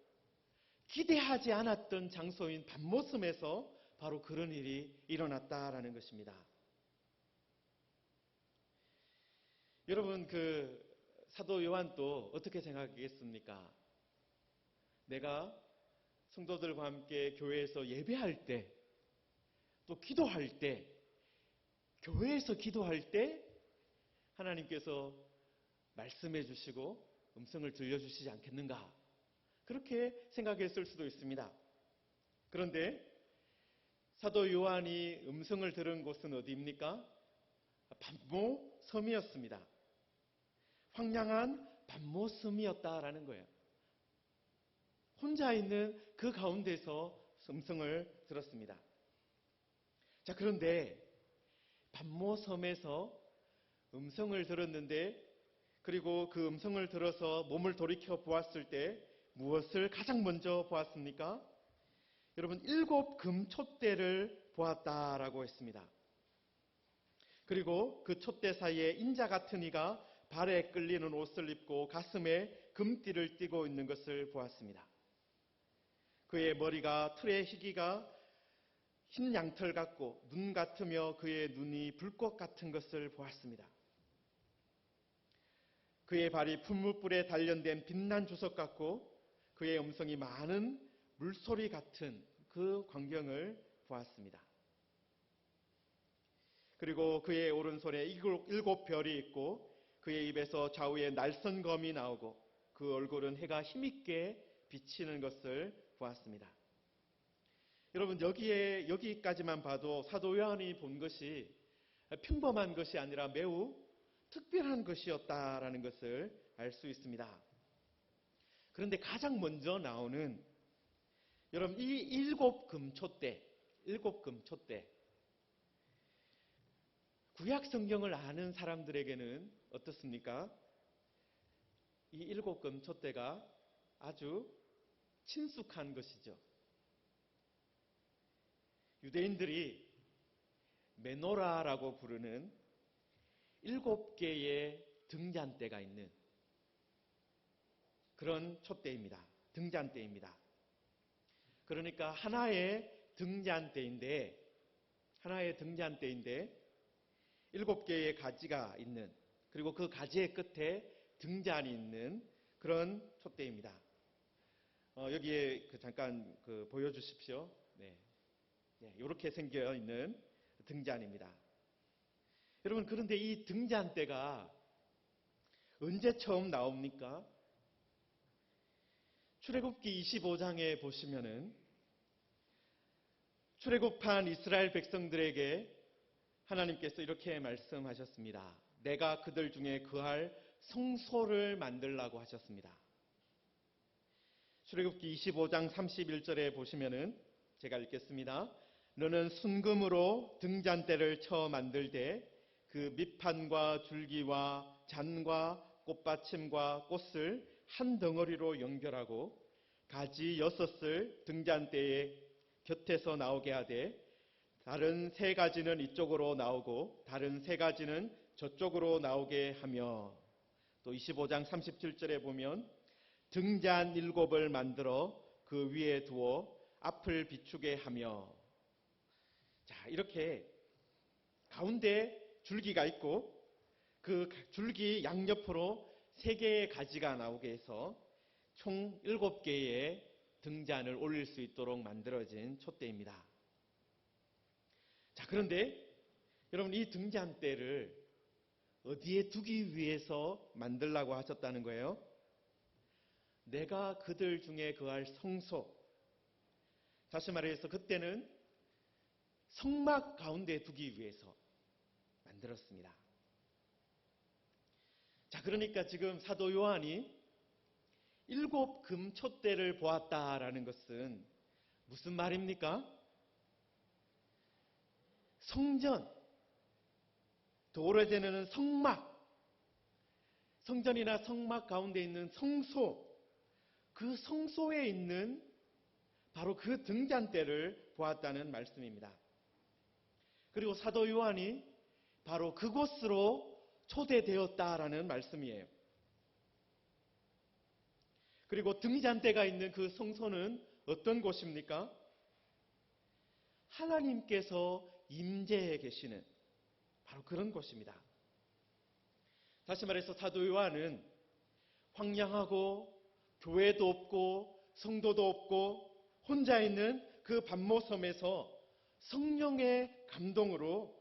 기대하지 않았던 장소인 밤모섬에서 바로 그런 일이 일어났다라는 것입니다. 여러분, 사도 요한도 어떻게 생각하겠습니까? 내가 성도들과 함께 교회에서 예배할 때, 또 기도할 때, 교회에서 기도할 때 하나님께서 말씀해 주시고 음성을 들려주시지 않겠는가? 그렇게 생각했을 수도 있습니다. 그런데 사도 요한이 음성을 들은 곳은 어디입니까? 밤모섬이었습니다. 황량한 밤모섬이었다라는 거예요. 혼자 있는 그 가운데서 음성을 들었습니다. 자, 그런데 밤모섬에서 음성을 들었는데, 그리고 그 음성을 들어서 몸을 돌이켜 보았을 때 무엇을 가장 먼저 보았습니까? 여러분, 7 금촛대를 보았다라고 했습니다. 그리고 그 촛대 사이에 인자 같은 이가 발에 끌리는 옷을 입고 가슴에 금띠를 띠고 있는 것을 보았습니다. 그의 머리가 틀의 희기가 흰 양털 같고 눈 같으며 그의 눈이 불꽃 같은 것을 보았습니다. 그의 발이 풀무불에 단련된 빛난 주석 같고 그의 음성이 많은 물소리 같은 그 광경을 보았습니다. 그리고 그의 오른손에 7 별이 있고 그의 입에서 좌우에 날선검이 나오고 그 얼굴은 해가 힘있게 비치는 것을 보았습니다. 여러분, 여기까지만 봐도 사도 요한이 본 것이 평범한 것이 아니라 매우 특별한 것이었다라는 것을 알 수 있습니다. 그런데 가장 먼저 나오는, 여러분, 이 7 금촛대, 구약 성경을 아는 사람들에게는 어떻습니까? 이 7 금촛대가 아주 친숙한 것이죠. 유대인들이 메노라라고 부르는 7개의 등잔대가 있는 그런 촛대입니다. 등잔대입니다. 그러니까 하나의 등잔대인데 7개의 가지가 있는, 그리고 그 가지의 끝에 등잔이 있는 그런 촛대입니다. 여기에 잠깐 보여주십시오. 네. 이렇게 생겨 있는 등잔입니다. 여러분, 그런데 이 등잔대가 언제 처음 나옵니까? 출애굽기 25장에 보시면은 출애굽한 이스라엘 백성들에게 하나님께서 이렇게 말씀하셨습니다. 내가 그들 중에 거할 성소를 만들라고 하셨습니다. 출애굽기 25장 31절에 보시면은 제가 읽겠습니다. 너는 순금으로 등잔대를 쳐 만들되 그 밑판과 줄기와 잔과 꽃받침과 꽃을 한 덩어리로 연결하고 가지 6을 등잔대의 곁에서 나오게 하되 다른 3가지는 이쪽으로 나오고 다른 3가지는 저쪽으로 나오게 하며, 또 25장 37절에 보면 등잔 7을 만들어 그 위에 두어 앞을 비추게 하며, 자, 이렇게 가운데 줄기가 있고 그 줄기 양옆으로 3개의 가지가 나오게 해서 총 7개의 등잔을 올릴 수 있도록 만들어진 촛대입니다. 자, 그런데 여러분, 이 등잔대를 어디에 두기 위해서 만들라고 하셨다는 거예요? 내가 그들 중에 거할 성소, 다시 말해서 그때는 성막 가운데 두기 위해서 만들었습니다. 자, 그러니까 지금 사도 요한이 7 금촛대를 보았다라는 것은 무슨 말입니까? 성전, 더 오래전에는 성막, 성전이나 성막 가운데 있는 성소, 그 성소에 있는 바로 그 등잔대를 보았다는 말씀입니다. 그리고 사도 요한이 바로 그곳으로 초대되었다라는 말씀이에요. 그리고 등잔대가 있는 그 성소는 어떤 곳입니까? 하나님께서 임재해 계시는 바로 그런 곳입니다. 다시 말해서 사도 요한은 황량하고 교회도 없고 성도도 없고 혼자 있는 그 반모섬에서 성령의 감동으로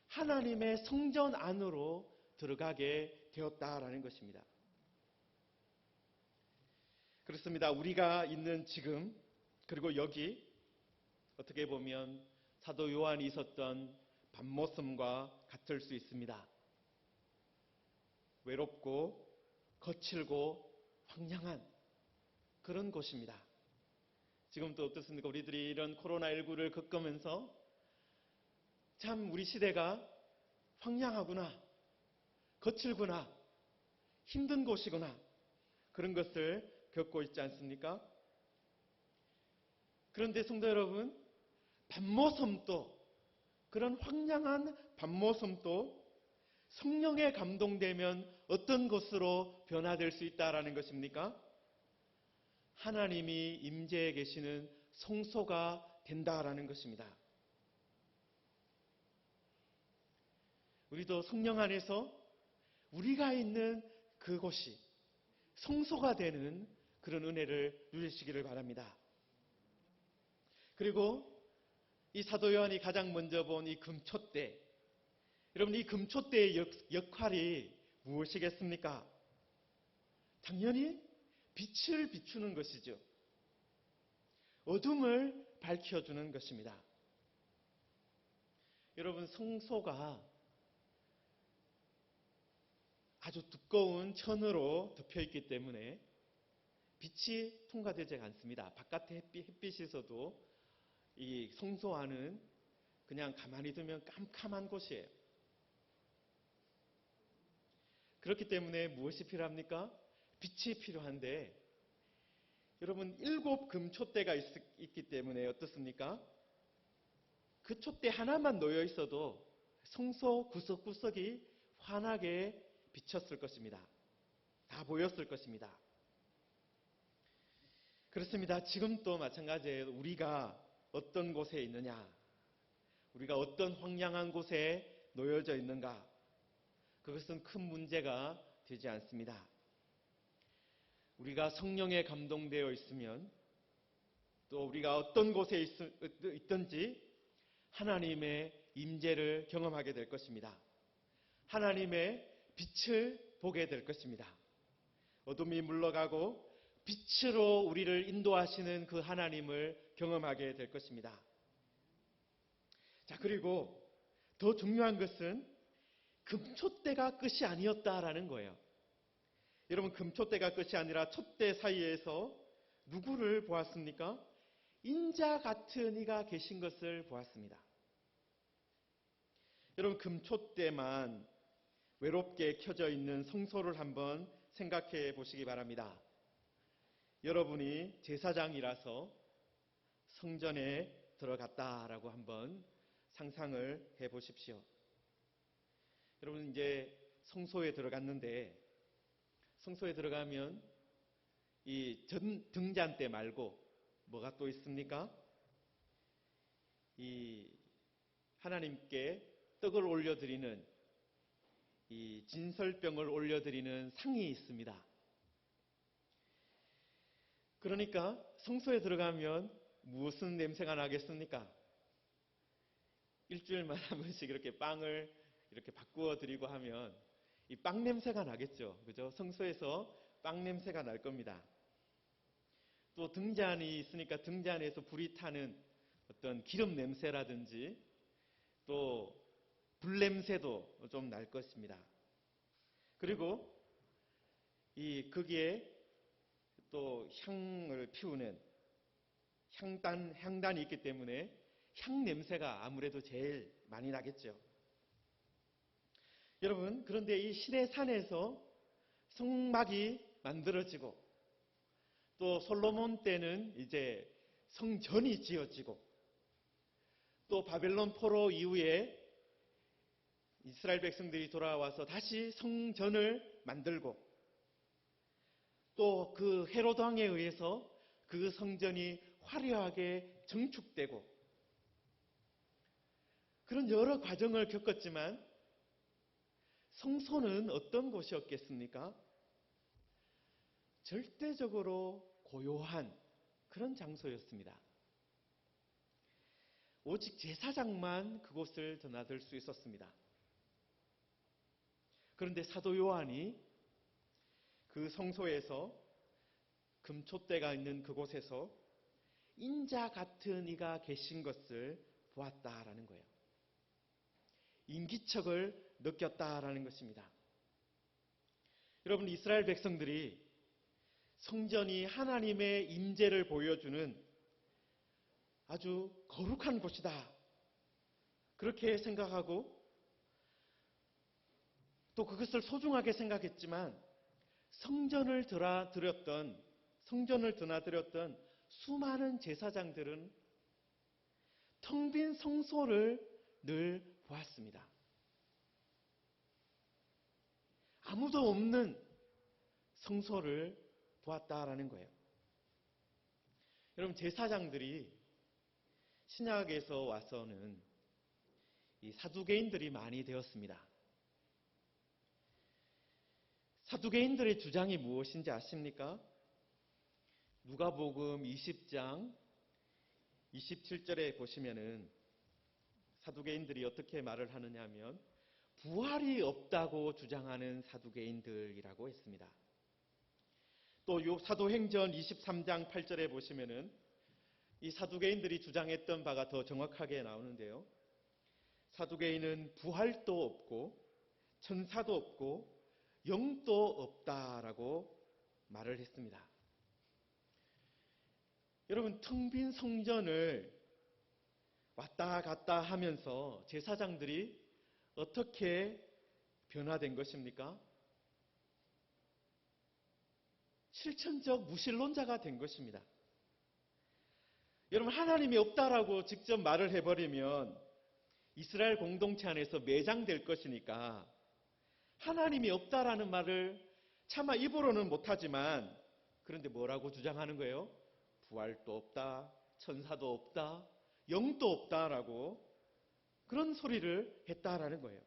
하나님의 성전 안으로 들어가게 되었다라는 것입니다. 그렇습니다. 우리가 있는 지금, 그리고 여기 어떻게 보면 사도 요한이 있었던 반모섬과 같을 수 있습니다. 외롭고 거칠고 황량한 그런 곳입니다. 지금 또 어떻습니까? 우리들이 이런 코로나19를 겪으면서 참 우리 시대가 황량하구나, 거칠구나, 힘든 곳이구나, 그런 것을 겪고 있지 않습니까? 그런데 성도 여러분, 반모섬도, 그런 황량한 반모섬도 성령에 감동되면 어떤 곳으로 변화될 수 있다라는 것입니까? 하나님이 임재해 계시는 성소가 된다라는 것입니다. 우리도 성령 안에서 우리가 있는 그곳이 성소가 되는 그런 은혜를 누리시기를 바랍니다. 그리고 이 사도 요한이 가장 먼저 본 이 금촛대, 여러분, 이 금촛대의 역할이 무엇이겠습니까? 당연히 빛을 비추는 것이죠. 어둠을 밝혀주는 것입니다. 여러분, 성소가 아주 두꺼운 천으로 덮여있기 때문에 빛이 통과되지 않습니다. 바깥에 햇빛이 있어도 이 성소 안은 그냥 가만히 두면 깜깜한 곳이에요. 그렇기 때문에 무엇이 필요합니까? 빛이 필요한데, 여러분, 7 금촛대가 있기 때문에 어떻습니까? 그 촛대 하나만 놓여 있어도 성소 구석구석이 환하게 비쳤을 것입니다. 다 보였을 것입니다. 그렇습니다. 지금 또 마찬가지예요. 우리가 어떤 곳에 있느냐, 우리가 어떤 황량한 곳에 놓여져 있는가, 그것은 큰 문제가 되지 않습니다. 우리가 성령에 감동되어 있으면, 또 우리가 어떤 곳에 있든지 하나님의 임재를 경험하게 될 것입니다. 하나님의 빛을 보게 될 것입니다. 어둠이 물러가고 빛으로 우리를 인도하시는 그 하나님을 경험하게 될 것입니다. 자, 그리고 더 중요한 것은 금촛대가 끝이 아니었다라는 거예요. 여러분, 금촛대가 끝이 아니라 촛대 사이에서 누구를 보았습니까? 인자 같은 이가 계신 것을 보았습니다. 여러분, 금촛대만 외롭게 켜져 있는 성소를 한번 생각해 보시기 바랍니다. 여러분이 제사장이라서 성전에 들어갔다라고 한번 상상을 해 보십시오. 여러분, 이제 성소에 들어갔는데, 성소에 들어가면 이 등잔 때 말고 뭐가 또 있습니까? 이 하나님께 떡을 올려드리는 이 진설병을 올려드리는 상이 있습니다. 그러니까 성소에 들어가면 무슨 냄새가 나겠습니까? 일주일마다 한 번씩 이렇게 빵을 이렇게 바꾸어 드리고 하면 이 빵 냄새가 나겠죠. 그죠? 성소에서 빵 냄새가 날 겁니다. 또 등잔이 있으니까 등잔에서 불이 타는 어떤 기름 냄새라든지 또 불 냄새도 좀 날 것입니다. 그리고 거기에 또 향을 피우는 향단이 있기 때문에 향 냄새가 아무래도 제일 많이 나겠죠. 여러분, 그런데 이 시내산에서 성막이 만들어지고 또 솔로몬 때는 이제 성전이 지어지고 또 바벨론 포로 이후에 이스라엘 백성들이 돌아와서 다시 성전을 만들고 또 그 헤로드 왕에 의해서 그 성전이 화려하게 증축되고 그런 여러 과정을 겪었지만 성소는 어떤 곳이었겠습니까? 절대적으로 고요한 그런 장소였습니다. 오직 제사장만 그곳을 드나들 수 있었습니다. 그런데 사도 요한이 그 성소에서 금촛대가 있는 그곳에서 인자 같은 이가 계신 것을 보았다라는 거예요. 인기척을 느꼈다라는 것입니다. 여러분, 이스라엘 백성들이 성전이 하나님의 임재를 보여주는 아주 거룩한 곳이다. 그렇게 생각하고 또 그것을 소중하게 생각했지만 성전을 드나들였던 수많은 제사장들은 텅 빈 성소를 늘 보았습니다. 아무도 없는 성소를 보았다라는 거예요. 여러분, 제사장들이 신약에서 와서는 이 사두개인들이 많이 되었습니다. 사두개인들의 주장이 무엇인지 아십니까? 누가복음 20장 27절에 보시면은 사두개인들이 어떻게 말을 하느냐 하면 부활이 없다고 주장하는 사두개인들이라고 했습니다. 또 사도행전 23장 8절에 보시면은 이 사두개인들이 주장했던 바가 더 정확하게 나오는데요. 사두개인은 부활도 없고 천사도 없고 영도 없다라고 말을 했습니다. 여러분, 텅 빈 성전을 왔다 갔다 하면서 제사장들이 어떻게 변화된 것입니까? 실천적 무신론자가 된 것입니다. 여러분, 하나님이 없다라고 직접 말을 해버리면 이스라엘 공동체 안에서 매장될 것이니까 하나님이 없다라는 말을 차마 입으로는 못하지만 그런데 뭐라고 주장하는 거예요? 부활도 없다, 천사도 없다, 영도 없다라고 그런 소리를 했다라는 거예요.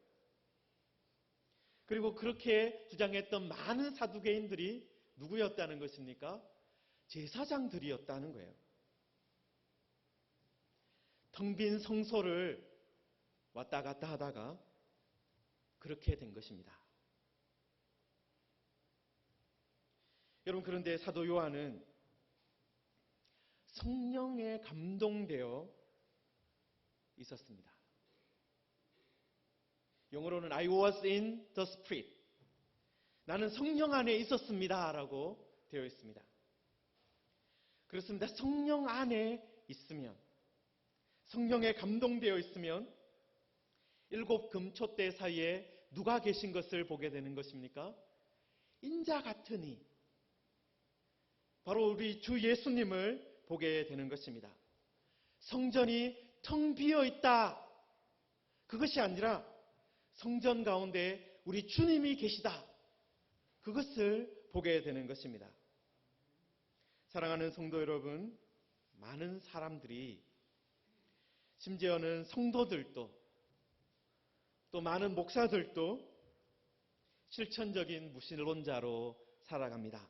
그리고 그렇게 주장했던 많은 사두개인들이 누구였다는 것입니까? 제사장들이었다는 거예요. 텅 빈 성소를 왔다 갔다 하다가 그렇게 된 것입니다. 여러분, 그런데 사도 요한은 성령에 감동되어 있었습니다. 영어로는 I was in the Spirit. 나는 성령 안에 있었습니다. 라고 되어 있습니다. 그렇습니다. 성령 안에 있으면, 성령에 감동되어 있으면 7 금촛대 사이에 누가 계신 것을 보게 되는 것입니까? 인자 같으니 바로 우리 주 예수님을 보게 되는 것입니다. 성전이 텅 비어 있다. 그것이 아니라 성전 가운데 우리 주님이 계시다. 그것을 보게 되는 것입니다. 사랑하는 성도 여러분, 많은 사람들이, 심지어는 성도들도, 또 많은 목사들도 실천적인 무신론자로 살아갑니다.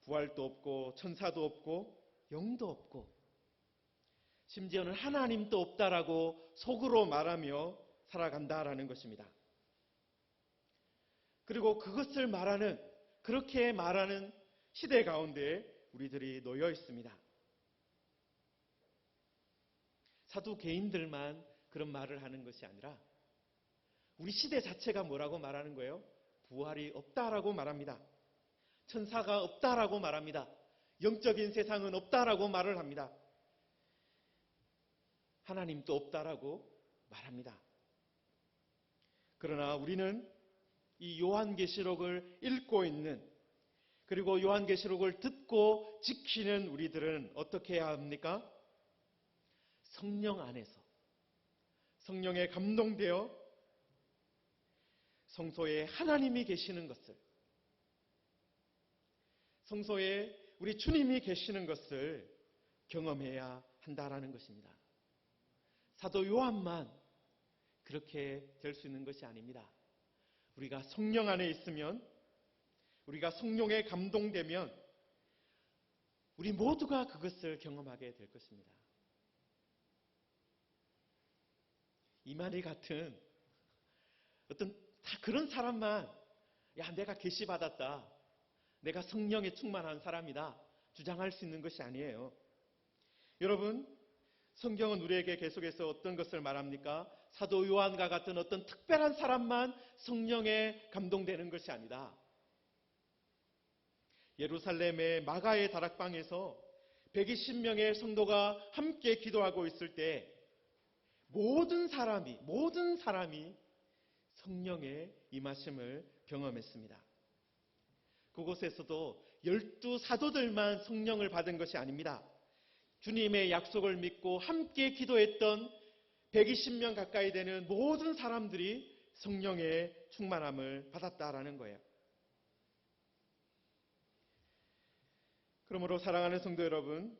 부활도 없고 천사도 없고 영도 없고 심지어는 하나님도 없다라고 속으로 말하며 살아간다라는 것입니다. 그리고 그렇게 말하는 시대 가운데 우리들이 놓여 있습니다. 사도 개인들만 그런 말을 하는 것이 아니라 우리 시대 자체가 뭐라고 말하는 거예요? 부활이 없다라고 말합니다. 천사가 없다라고 말합니다. 영적인 세상은 없다라고 말을 합니다. 하나님도 없다라고 말합니다. 그러나 우리는 이 요한계시록을 읽고 있는, 그리고 요한계시록을 듣고 지키는 우리들은 어떻게 해야 합니까? 성령 안에서, 성령에 감동되어 성소에 하나님이 계시는 것을, 성소에 우리 주님이 계시는 것을 경험해야 한다라는 것입니다. 사도 요한만 그렇게 될 수 있는 것이 아닙니다. 우리가 성령 안에 있으면, 우리가 성령에 감동되면 우리 모두가 그것을 경험하게 될 것입니다. 이만희 같은 다 그런 사람만 내가 계시받았다, 내가 성령에 충만한 사람이다 주장할 수 있는 것이 아니에요. 여러분, 성경은 우리에게 계속해서 어떤 것을 말합니까? 사도 요한과 같은 어떤 특별한 사람만 성령에 감동되는 것이 아니다. 예루살렘의 마가의 다락방에서 120명의 성도가 함께 기도하고 있을 때 모든 사람이 성령의 임하심을 경험했습니다. 그곳에서도 12사도들만 성령을 받은 것이 아닙니다. 주님의 약속을 믿고 함께 기도했던 120명 가까이 되는 모든 사람들이 성령의 충만함을 받았다라는 거예요. 그러므로 사랑하는 성도 여러분,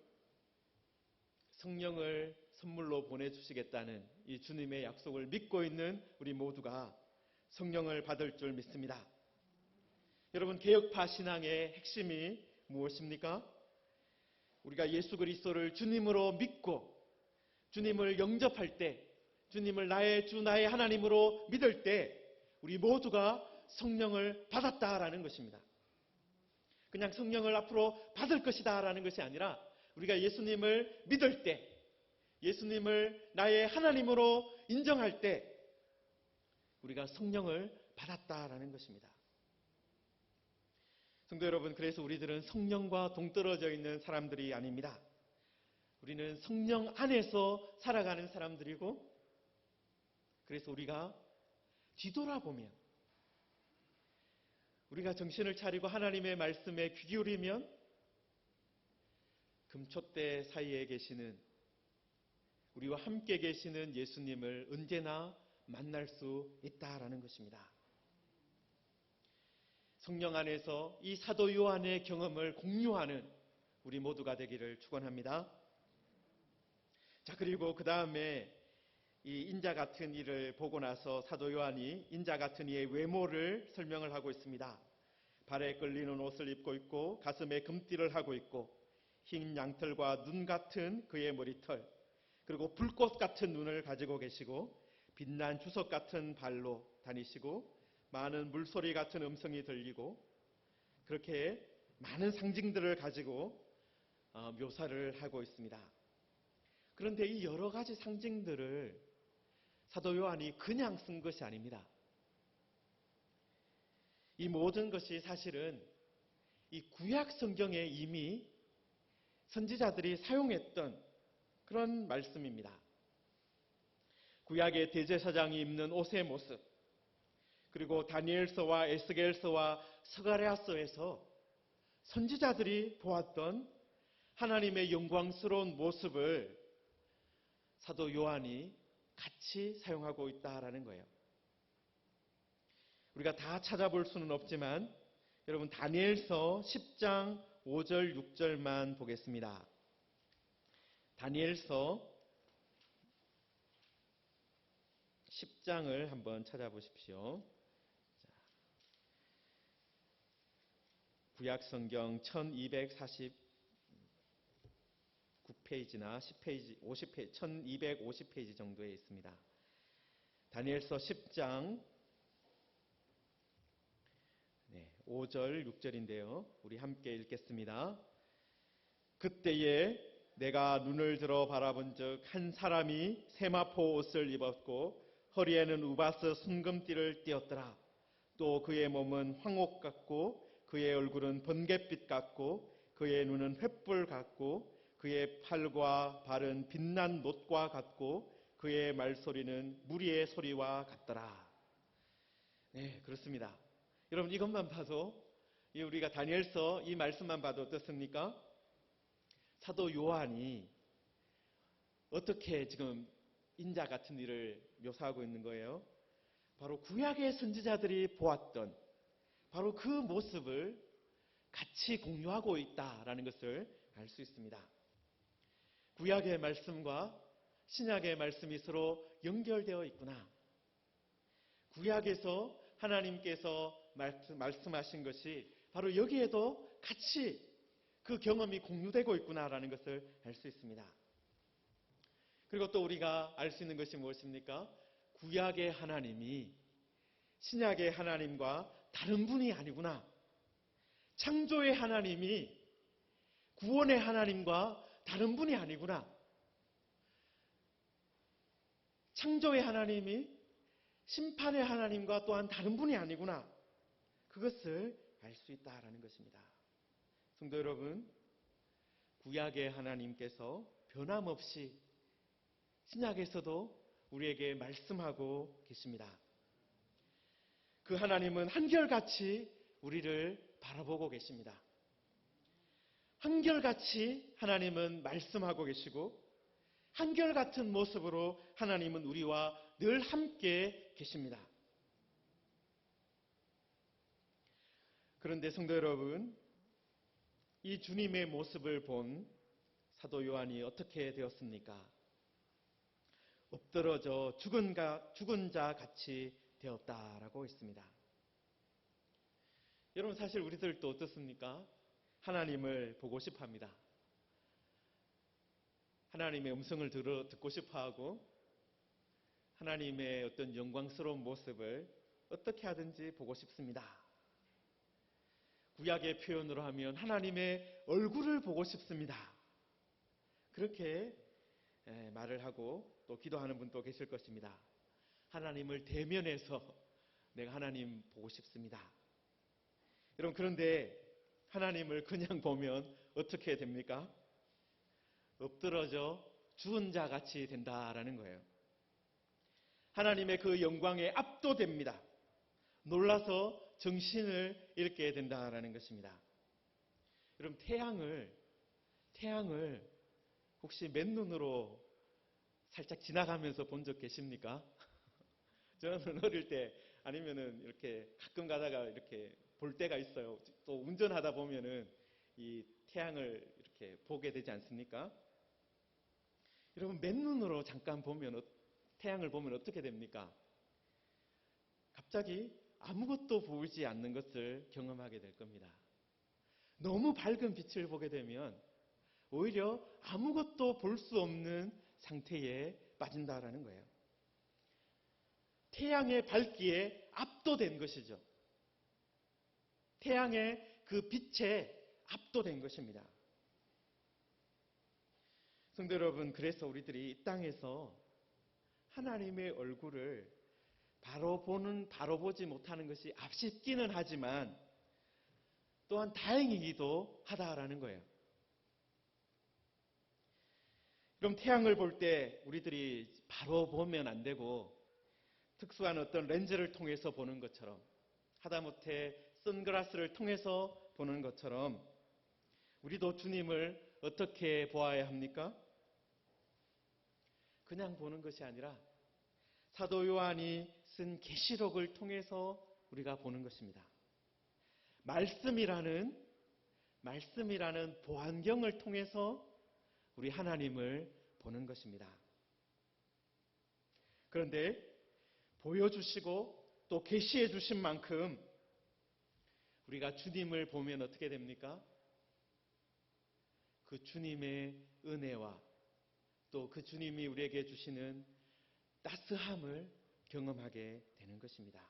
성령을 선물로 보내주시겠다는 이 주님의 약속을 믿고 있는 우리 모두가 성령을 받을 줄 믿습니다. 여러분, 개혁파 신앙의 핵심이 무엇입니까? 우리가 예수 그리스도를 주님으로 믿고 주님을 영접할 때, 주님을 나의 주 나의 하나님으로 믿을 때 우리 모두가 성령을 받았다라는 것입니다. 그냥 성령을 앞으로 받을 것이다 라는 것이 아니라 우리가 예수님을 믿을 때, 예수님을 나의 하나님으로 인정할 때 우리가 성령을 받았다라는 것입니다. 성도 여러분, 그래서 우리들은 성령과 동떨어져 있는 사람들이 아닙니다. 우리는 성령 안에서 살아가는 사람들이고, 그래서 우리가 뒤돌아보면, 우리가 정신을 차리고 하나님의 말씀에 귀 기울이면 금촛대 사이에 계시는, 우리와 함께 계시는 예수님을 언제나 만날 수 있다라는 것입니다. 성령 안에서 이 사도 요한의 경험을 공유하는 우리 모두가 되기를 축원합니다. 자, 그리고 그 다음에 이 인자 같은 이를 보고 나서 사도 요한이 인자 같은 이의 외모를 설명을 하고 있습니다. 발에 끌리는 옷을 입고 있고 가슴에 금띠를 하고 있고 흰 양털과 눈 같은 그의 머리털, 그리고 불꽃 같은 눈을 가지고 계시고 빛난 주석 같은 발로 다니시고 많은 물소리 같은 음성이 들리고, 그렇게 많은 상징들을 가지고 묘사를 하고 있습니다. 그런데 이 여러 가지 상징들을 사도 요한이 그냥 쓴 것이 아닙니다. 이 모든 것이 사실은 이 구약 성경에 이미 선지자들이 사용했던 그런 말씀입니다. 구약의 대제사장이 입는 옷의 모습, 그리고 다니엘서와 에스겔서와 스가랴서에서 선지자들이 보았던 하나님의 영광스러운 모습을 사도 요한이 같이 사용하고 있다라는 거예요. 우리가 다 찾아볼 수는 없지만 여러분, 다니엘서 10장 5절, 6절만 보겠습니다. 다니엘서 10장을 한번 찾아보십시오. 구약성경 1249페이지나 10페이지, 50페이지, 1250페이지 정도에 있습니다. 다니엘서 10장 5절, 6절인데요. 우리 함께 읽겠습니다. 그때에 내가 눈을 들어 바라본 즉 한 사람이 세마포 옷을 입었고 허리에는 우바스 순금띠를 띠었더라. 또 그의 몸은 황옥 같고 그의 얼굴은 번갯빛 같고 그의 눈은 횃불 같고 그의 팔과 발은 빛난 놋과 같고 그의 말소리는 무리의 소리와 같더라. 네, 그렇습니다. 여러분 이것만 봐도 우리가 다니엘서 이 말씀만 봐도 어떻습니까? 사도 요한이 어떻게 지금 인자 같은 일을 묘사하고 있는 거예요? 바로 구약의 선지자들이 보았던 바로 그 모습을 같이 공유하고 있다라는 것을 알 수 있습니다. 구약의 말씀과 신약의 말씀이 서로 연결되어 있구나. 구약에서 하나님께서 말씀하신 것이 바로 여기에도 같이 그 경험이 공유되고 있구나라는 것을 알 수 있습니다. 그리고 또 우리가 알 수 있는 것이 무엇입니까? 구약의 하나님이 신약의 하나님과 다른 분이 아니구나. 창조의 하나님이 구원의 하나님과 다른 분이 아니구나. 창조의 하나님이 심판의 하나님과 또한 다른 분이 아니구나. 그것을 알 수 있다라는 것입니다. 성도 여러분, 구약의 하나님께서 변함없이 신약에서도 우리에게 말씀하고 계십니다. 그 하나님은 한결같이 우리를 바라보고 계십니다. 한결같이 하나님은 말씀하고 계시고 한결같은 모습으로 하나님은 우리와 늘 함께 계십니다. 그런데 성도 여러분, 이 주님의 모습을 본 사도 요한이 어떻게 되었습니까? 엎드러져 죽은 자 같이 되었다라고 했습니다. 여러분 사실 우리들도 어떻습니까? 하나님을 보고 싶어 합니다. 하나님의 음성을 듣고 싶어 하고 하나님의 어떤 영광스러운 모습을 어떻게 하든지 보고 싶습니다. 구약의 표현으로 하면 하나님의 얼굴을 보고 싶습니다. 그렇게 말을 하고 또 기도하는 분도 계실 것입니다. 하나님을 대면해서 내가 하나님 보고 싶습니다. 여러분 그런데 하나님을 그냥 보면 어떻게 됩니까? 엎드러져 죽은 자 같이 된다라는 거예요. 하나님의 그 영광에 압도됩니다. 놀라서 정신을 잃게 된다라는 것입니다. 여러분 태양을 혹시 맨눈으로 살짝 지나가면서 본 적 계십니까? 저는 어릴 때 아니면은 이렇게 가끔 가다가 이렇게 볼 때가 있어요. 또 운전하다 보면은 이 태양을 이렇게 보게 되지 않습니까? 여러분 맨눈으로 잠깐 보면 태양을 보면 어떻게 됩니까? 갑자기 아무것도 보이지 않는 것을 경험하게 될 겁니다. 너무 밝은 빛을 보게 되면 오히려 아무것도 볼 수 없는 상태에 빠진다라는 거예요. 태양의 밝기에 압도된 것이죠. 태양의 그 빛에 압도된 것입니다. 성도 여러분, 그래서 우리들이 이 땅에서 하나님의 얼굴을 바로 보지 못하는 것이 아쉽기는 하지만 또한 다행이기도 하다라는 거예요. 그럼 태양을 볼 때 우리들이 바로 보면 안 되고 특수한 어떤 렌즈를 통해서 보는 것처럼 하다못해 선글라스를 통해서 보는 것처럼 우리도 주님을 어떻게 보아야 합니까? 그냥 보는 것이 아니라 사도 요한이 쓴 계시록을 통해서 우리가 보는 것입니다. 말씀이라는 말씀이라는 보안경을 통해서 우리 하나님을 보는 것입니다. 그런데 보여주시고 또 계시해 주신 만큼 우리가 주님을 보면 어떻게 됩니까? 그 주님의 은혜와 또 그 주님이 우리에게 주시는 따스함을 경험하게 되는 것입니다.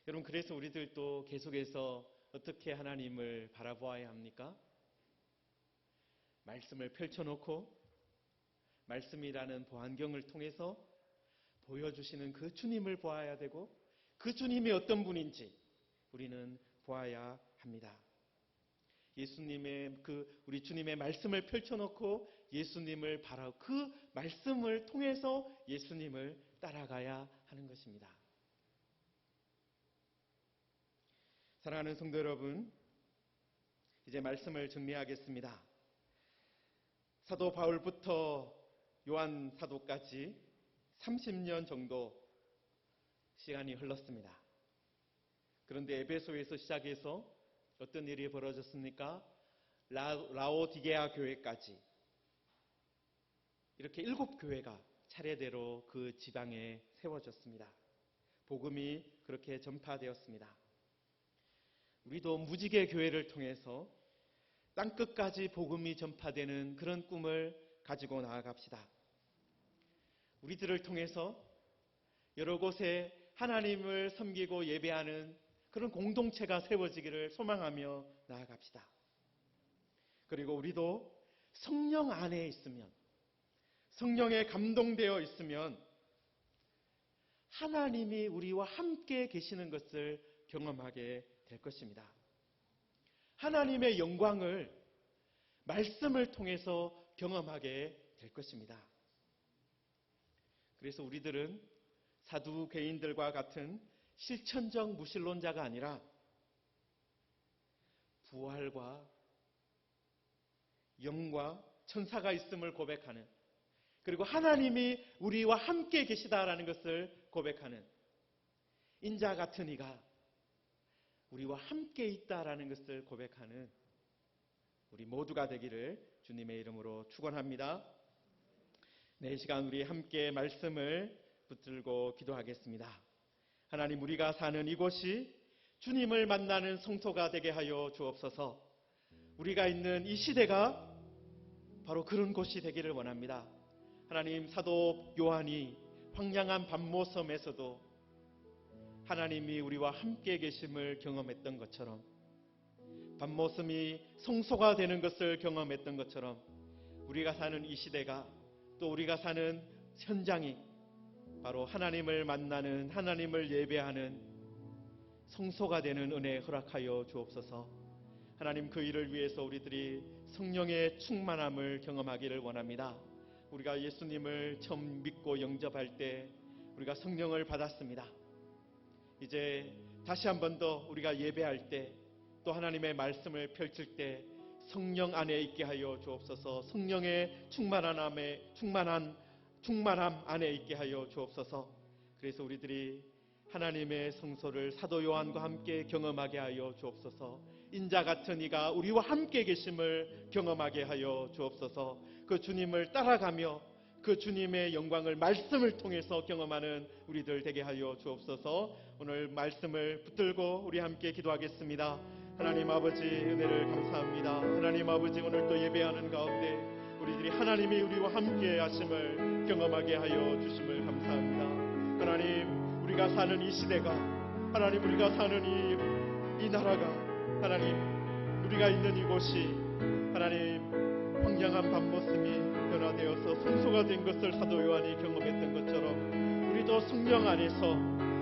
여러분, 그래서 우리들도 계속해서 어떻게 하나님을 바라보아야 합니까? 말씀을 펼쳐놓고 말씀이라는 보안경을 통해서 보여주시는 그 주님을 보아야 되고 그 주님이 어떤 분인지 우리는 보아야 합니다. 예수님의 우리 주님의 말씀을 펼쳐놓고 예수님을 바라고 그 말씀을 통해서 예수님을 따라가야 하는 것입니다. 사랑하는 성도 여러분, 이제 말씀을 정리하겠습니다. 사도 바울부터 요한 사도까지 30년 정도 시간이 흘렀습니다. 그런데 에베소에서 시작해서 어떤 일이 벌어졌습니까? 라오디게아 교회까지 이렇게 7교회가 차례대로 그 지방에 세워졌습니다. 복음이 그렇게 전파되었습니다. 우리도 무지개 교회를 통해서 땅끝까지 복음이 전파되는 그런 꿈을 가지고 나아갑시다. 우리들을 통해서 여러 곳에 하나님을 섬기고 예배하는 그런 공동체가 세워지기를 소망하며 나아갑시다. 그리고 우리도 성령 안에 있으면, 성령에 감동되어 있으면 하나님이 우리와 함께 계시는 것을 경험하게 될 것입니다. 하나님의 영광을 말씀을 통해서 경험하게 될 것입니다. 그래서 우리들은 사두개인들과 같은 실천적 무신론자가 아니라 부활과 영과 천사가 있음을 고백하는, 그리고 하나님이 우리와 함께 계시다라는 것을 고백하는, 인자 같은 이가 우리와 함께 있다라는 것을 고백하는 우리 모두가 되기를 주님의 이름으로 축원합니다. 네, 이 시간 우리 함께 말씀을 붙들고 기도하겠습니다. 하나님, 우리가 사는 이곳이 주님을 만나는 성소가 되게 하여 주옵소서. 우리가 있는 이 시대가 바로 그런 곳이 되기를 원합니다. 하나님, 사도 요한이 황량한 밤모섬에서도 하나님이 우리와 함께 계심을 경험했던 것처럼, 밤모섬이 성소가 되는 것을 경험했던 것처럼 우리가 사는 이 시대가, 또 우리가 사는 현장이 바로 하나님을 만나는, 하나님을 예배하는 성소가 되는 은혜 허락하여 주옵소서. 하나님, 그 일을 위해서 우리들이 성령의 충만함을 경험하기를 원합니다. 우리가 예수님을 처음 믿고 영접할 때 우리가 성령을 받았습니다. 이제 다시 한 번 더 우리가 예배할 때, 또 하나님의 말씀을 펼칠 때 성령 안에 있게 하여 주옵소서. 성령의 충만함 안에 있게 하여 주옵소서. 그래서 우리들이 하나님의 성소를 사도 요한과 함께 경험하게 하여 주옵소서. 인자 같은 이가 우리와 함께 계심을 경험하게 하여 주옵소서. 그 주님을 따라가며 그 주님의 영광을 말씀을 통해서 경험하는 우리들 되게 하여 주옵소서. 오늘 말씀을 붙들고 우리 함께 기도하겠습니다. 하나님 아버지, 은혜를 감사합니다. 하나님 아버지, 오늘 또 예배하는 가운데 우리들이 하나님이 우리와 함께 하심을 경험하게 하여 주심을 감사합니다. 하나님, 우리가 사는 이 시대가, 하나님 우리가 사는 이 나라가, 하나님 우리가 있는 이곳이 하나님 황량한 밤모습이 변화되어서 성소가 된 것을 사도 요한이 경험했던 것처럼 우리도 성령 안에서,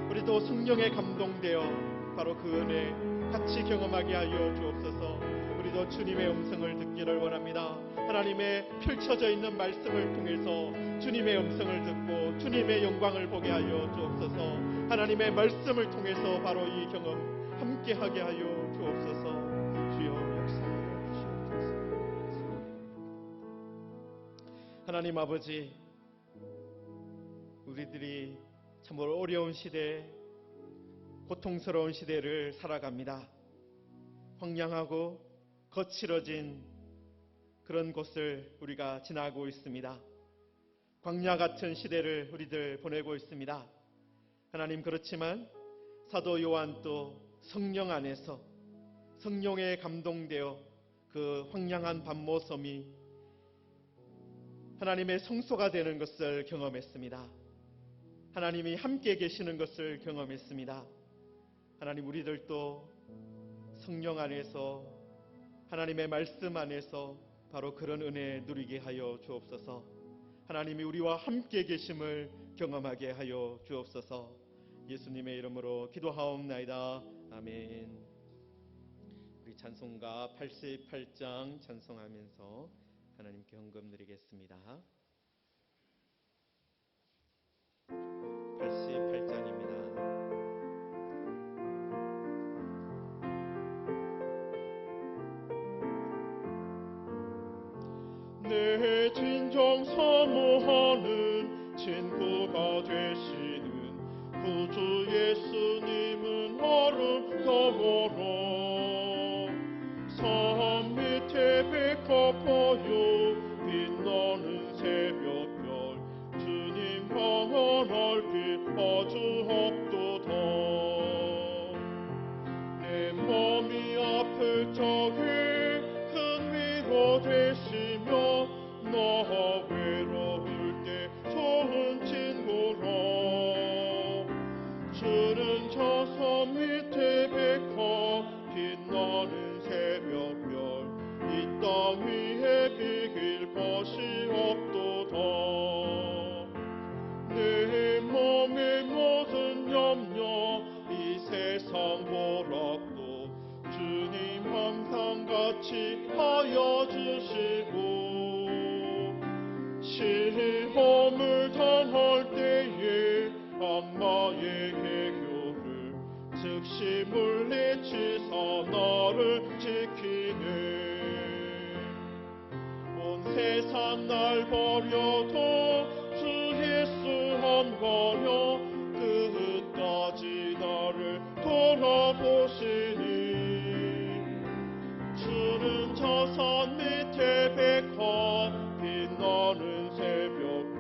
우리도 성령에 감동되어 바로 그 은혜 같이 경험하게 하여 주옵소서. 우리도 주님의 음성을 듣기를 원합니다. 하나님의 펼쳐져 있는 말씀을 통해서 주님의 음성을 듣고 주님의 영광을 보게 하여 주옵소서. 하나님의 말씀을 통해서 바로 이 경험 함께하게 하여 주옵소서. 주여 역사하여 주시옵소서. 하나님 아버지, 우리들이 참으로 어려운 시대, 고통스러운 시대를 살아갑니다. 황량하고 거칠어진 그런 곳을 우리가 지나고 있습니다. 광야 같은 시대를 우리들 보내고 있습니다. 하나님, 그렇지만 사도 요한도 성령 안에서 성령에 감동되어 그 황량한 밤모섬이 하나님의 성소가 되는 것을 경험했습니다. 하나님이 함께 계시는 것을 경험했습니다. 하나님, 우리들도 성령 안에서 하나님의 말씀 안에서 바로 그런 은혜 누리게 하여 주옵소서. 하나님이 우리와 함께 계심을 경험하게 하여 주옵소서. 예수님의 이름으로 기도하옵나이다. 아멘. 우리 찬송가 88장 찬송하면서 하나님께 헌금 드리겠습니다. 88장입니다. 내 진정 사모하는 친구가 되시는 구주 예수님은 아름다워라. 산 밑에 백합하여 빛나는 새벽별 주님 향한 얼빛 아주 없도다. 내 맘이 아플 적에 큰 위로 되시며 나 외로울 때 좋은 친구라. 주는 저 산 밑에 백합 빛나는 새벽별 이 땅 위에 비길 것이 없도다. 내 맘의 모든 염려 이 세상 보락도 주님 항상 같이 하여 주시고 시험을 당할 때에 악마의 해교를 즉시 물리치사 나를 지키네. 온 세상 날 버려도 주 예수 한 버려 끝까지 나를 돌아보시니 주는 저 산 밑에 백합 빛나는 새벽별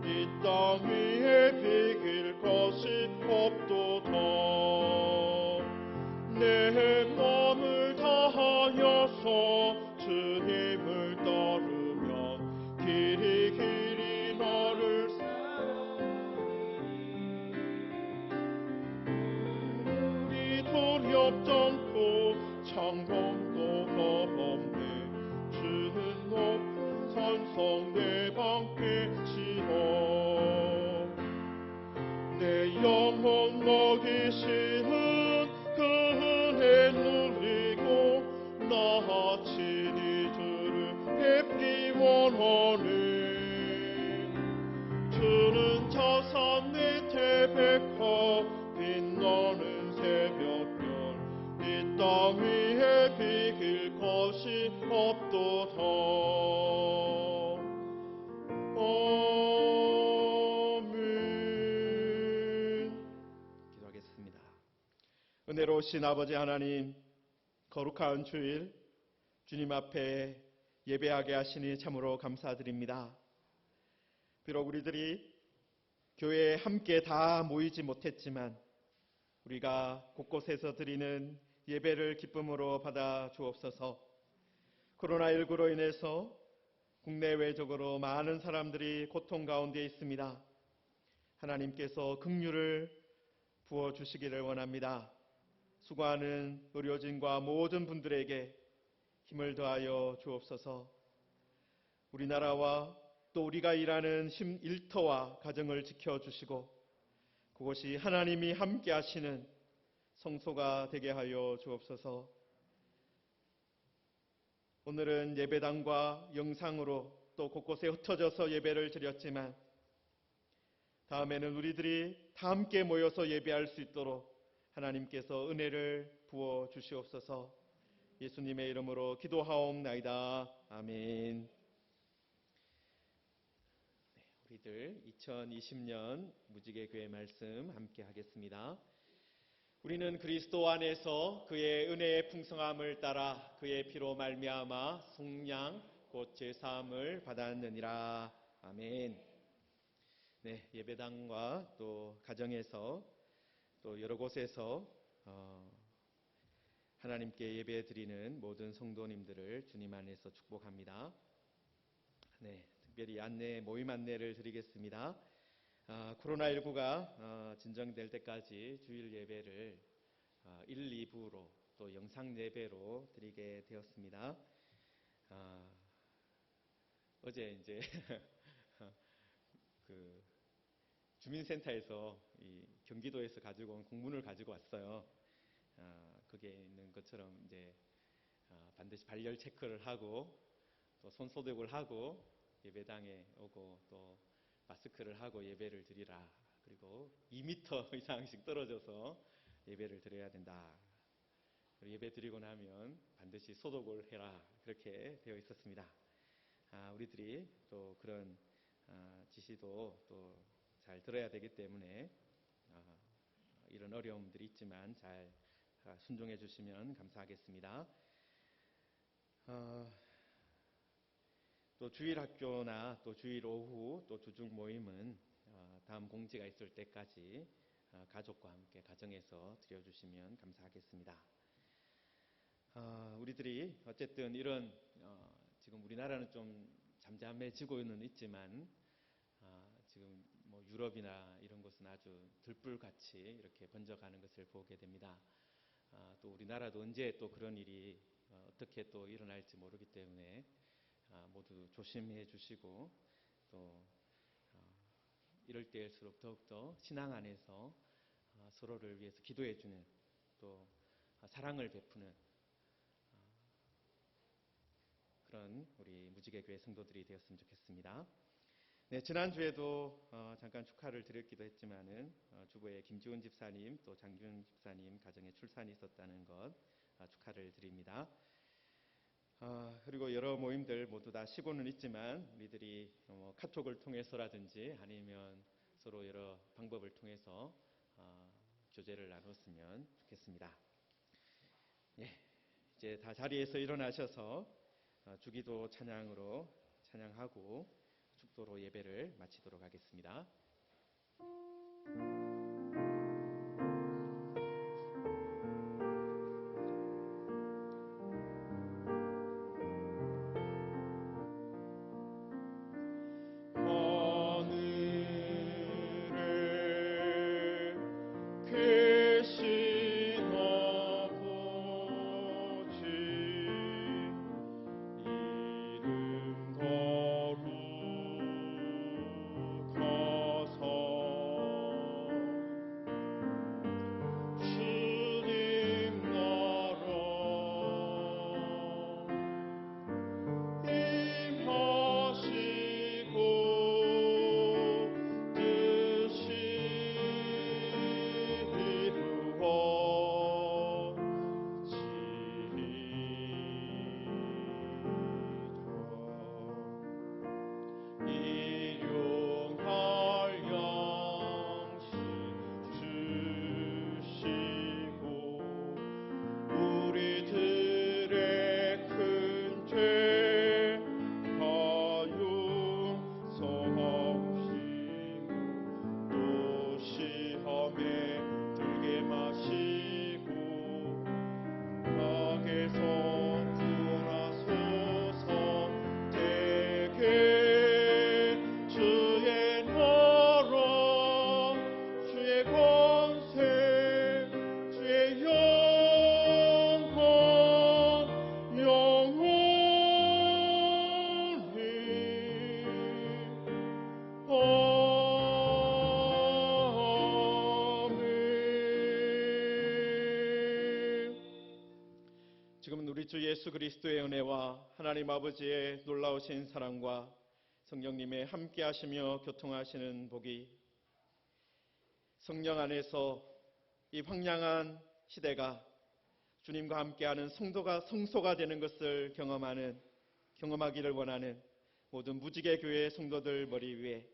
이 땅 위에 비길 것이 없도다. 내 마음을 다하여서 주님을 따르면 길이 길이 나를 우리 두렵지 않고 창공도 없네. 주는 높은 산성 내 방패시오. 내 영혼 먹이시는 그 은혜 누리고 나 친히 주를 뵙기 원하네. 주는 저 산 밑에 백합 빛나는 새벽별 이 땅 위에 비길 것이 없도다. 기도하겠습니다. 은혜로우신 아버지 하나님, 거룩한 주일 주님 앞에 예배하게 하시니 참으로 감사드립니다. 비록 우리들이 교회에 함께 다 모이지 못했지만 우리가 곳곳에서 드리는 예배를 기쁨으로 받아 주옵소서. 코로나19로 인해서 국내외적으로 많은 사람들이 고통 가운데 있습니다. 하나님께서 긍휼을 부어주시기를 원합니다. 수고하는 의료진과 모든 분들에게 힘을 더하여 주옵소서. 우리나라와 또 우리가 일하는 일터와 가정을 지켜주시고 그것이 하나님이 함께 하시는 성소가 되게 하여 주옵소서. 오늘은 예배당과 영상으로 또 곳곳에 흩어져서 예배를 드렸지만 다음에는 우리들이 다 함께 모여서 예배할 수 있도록 하나님께서 은혜를 부어 주시옵소서. 예수님의 이름으로 기도하옵나이다. 아멘. 우리들 2020년 무지개 교회 말씀 함께 하겠습니다. 우리는 그리스도 안에서 그의 은혜의 풍성함을 따라 그의 피로 말미암아 속량 곧 제사함을 받았느니라. 아멘. 네, 예배당과 또 가정에서 또 여러 곳에서 하나님께 예배드리는 모든 성도님들을 주님 안에서 축복합니다. 네, 특별히 모임 안내를 드리겠습니다. 코로나19가 진정될 때까지 주일 예배를 1, 2부로 또 영상 예배로 드리게 되었습니다. 어제 이제 그 주민센터에서 이 경기도에서 가지고 온 공문을 가지고 왔어요. 거기에 있는 것처럼 이제 반드시 발열 체크를 하고 또 손 소독을 하고 예배당에 오고 또 마스크를 하고 예배를 드리라. 그리고 2m 이상씩 떨어져서 예배를 드려야 된다. 그리고 예배 드리고 나면 반드시 소독을 해라. 그렇게 되어 있었습니다. 우리들이 또 그런 지시도 또 잘 들어야 되기 때문에 이런 어려움들이 있지만 잘 순종해 주시면 감사하겠습니다. 또 주일 학교나 또 주일 오후 또 주중 모임은 다음 공지가 있을 때까지 가족과 함께 가정에서 드려주시면 감사하겠습니다. 우리들이 어쨌든 이런 지금 우리나라는 좀 잠잠해지고는 있지만 지금 뭐 유럽이나 이런 곳은 아주 들불같이 이렇게 번져가는 것을 보게 됩니다. 또 우리나라도 언제 또 그런 일이 어떻게 또 일어날지 모르기 때문에 모두 조심해 주시고 또 이럴 때일수록 더욱더 신앙 안에서 서로를 위해서 기도해 주는 또 사랑을 베푸는 그런 우리 무지개교회 성도들이 되었으면 좋겠습니다. 네, 지난주에도 잠깐 축하를 드렸기도 했지만은 주부의 김지훈 집사님 또 장준 집사님 가정에 출산이 있었다는 것 축하를 드립니다. 그리고 여러 모임들 모두 다 쉬고는 있지만 우리들이 카톡을 통해서라든지 아니면 서로 여러 방법을 통해서 교제를 나눴으면 좋겠습니다. 예, 이제 다 자리에서 일어나셔서 주기도 찬양으로 찬양하고 축도로 예배를 마치도록 하겠습니다. 지금은 우리 주 예수 그리스도의 은혜와 하나님 아버지의 놀라우신 사랑과 성령님의 함께 하시며 교통하시는 복이 성령 안에서 이 황량한 시대가 주님과 함께하는 성소가 되는 것을 경험하기를 원하는 모든 무지개 교회 성도들 머리 위에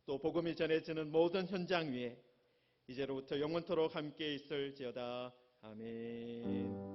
또 복음이 전해지는 모든 현장 위에 이제로부터 영원토록 함께 있을지어다. 아멘.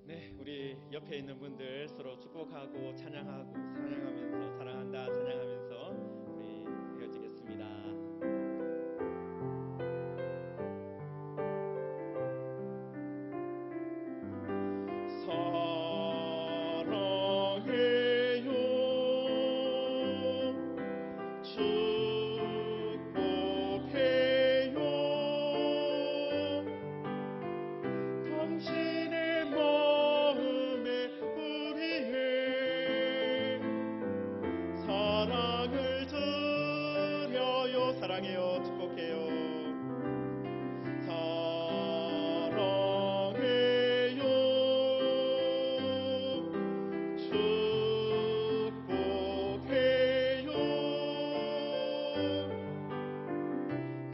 네, 우리 옆에 있는 분들 서로 축복하고 찬양하면서 사랑한다 찬양하면서 우리 이어지겠습니다. 사랑해요 축복해요 당신의 마음에 우리의 사랑을 드려요. 사랑해요 축복해요 사랑해요 축복해요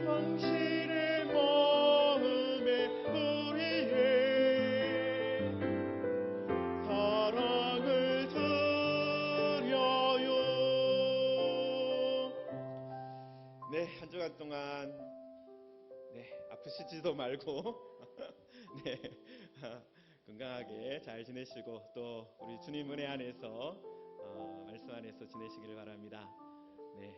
당신의 마음에 우리의 사랑을 드려요. 네, 한 주간 동안 아프시지도 말고 네, 건강하게 잘 지내시고 또 우리 주님 은혜 안에서 말씀 안에서 지내시기를 바랍니다. 네.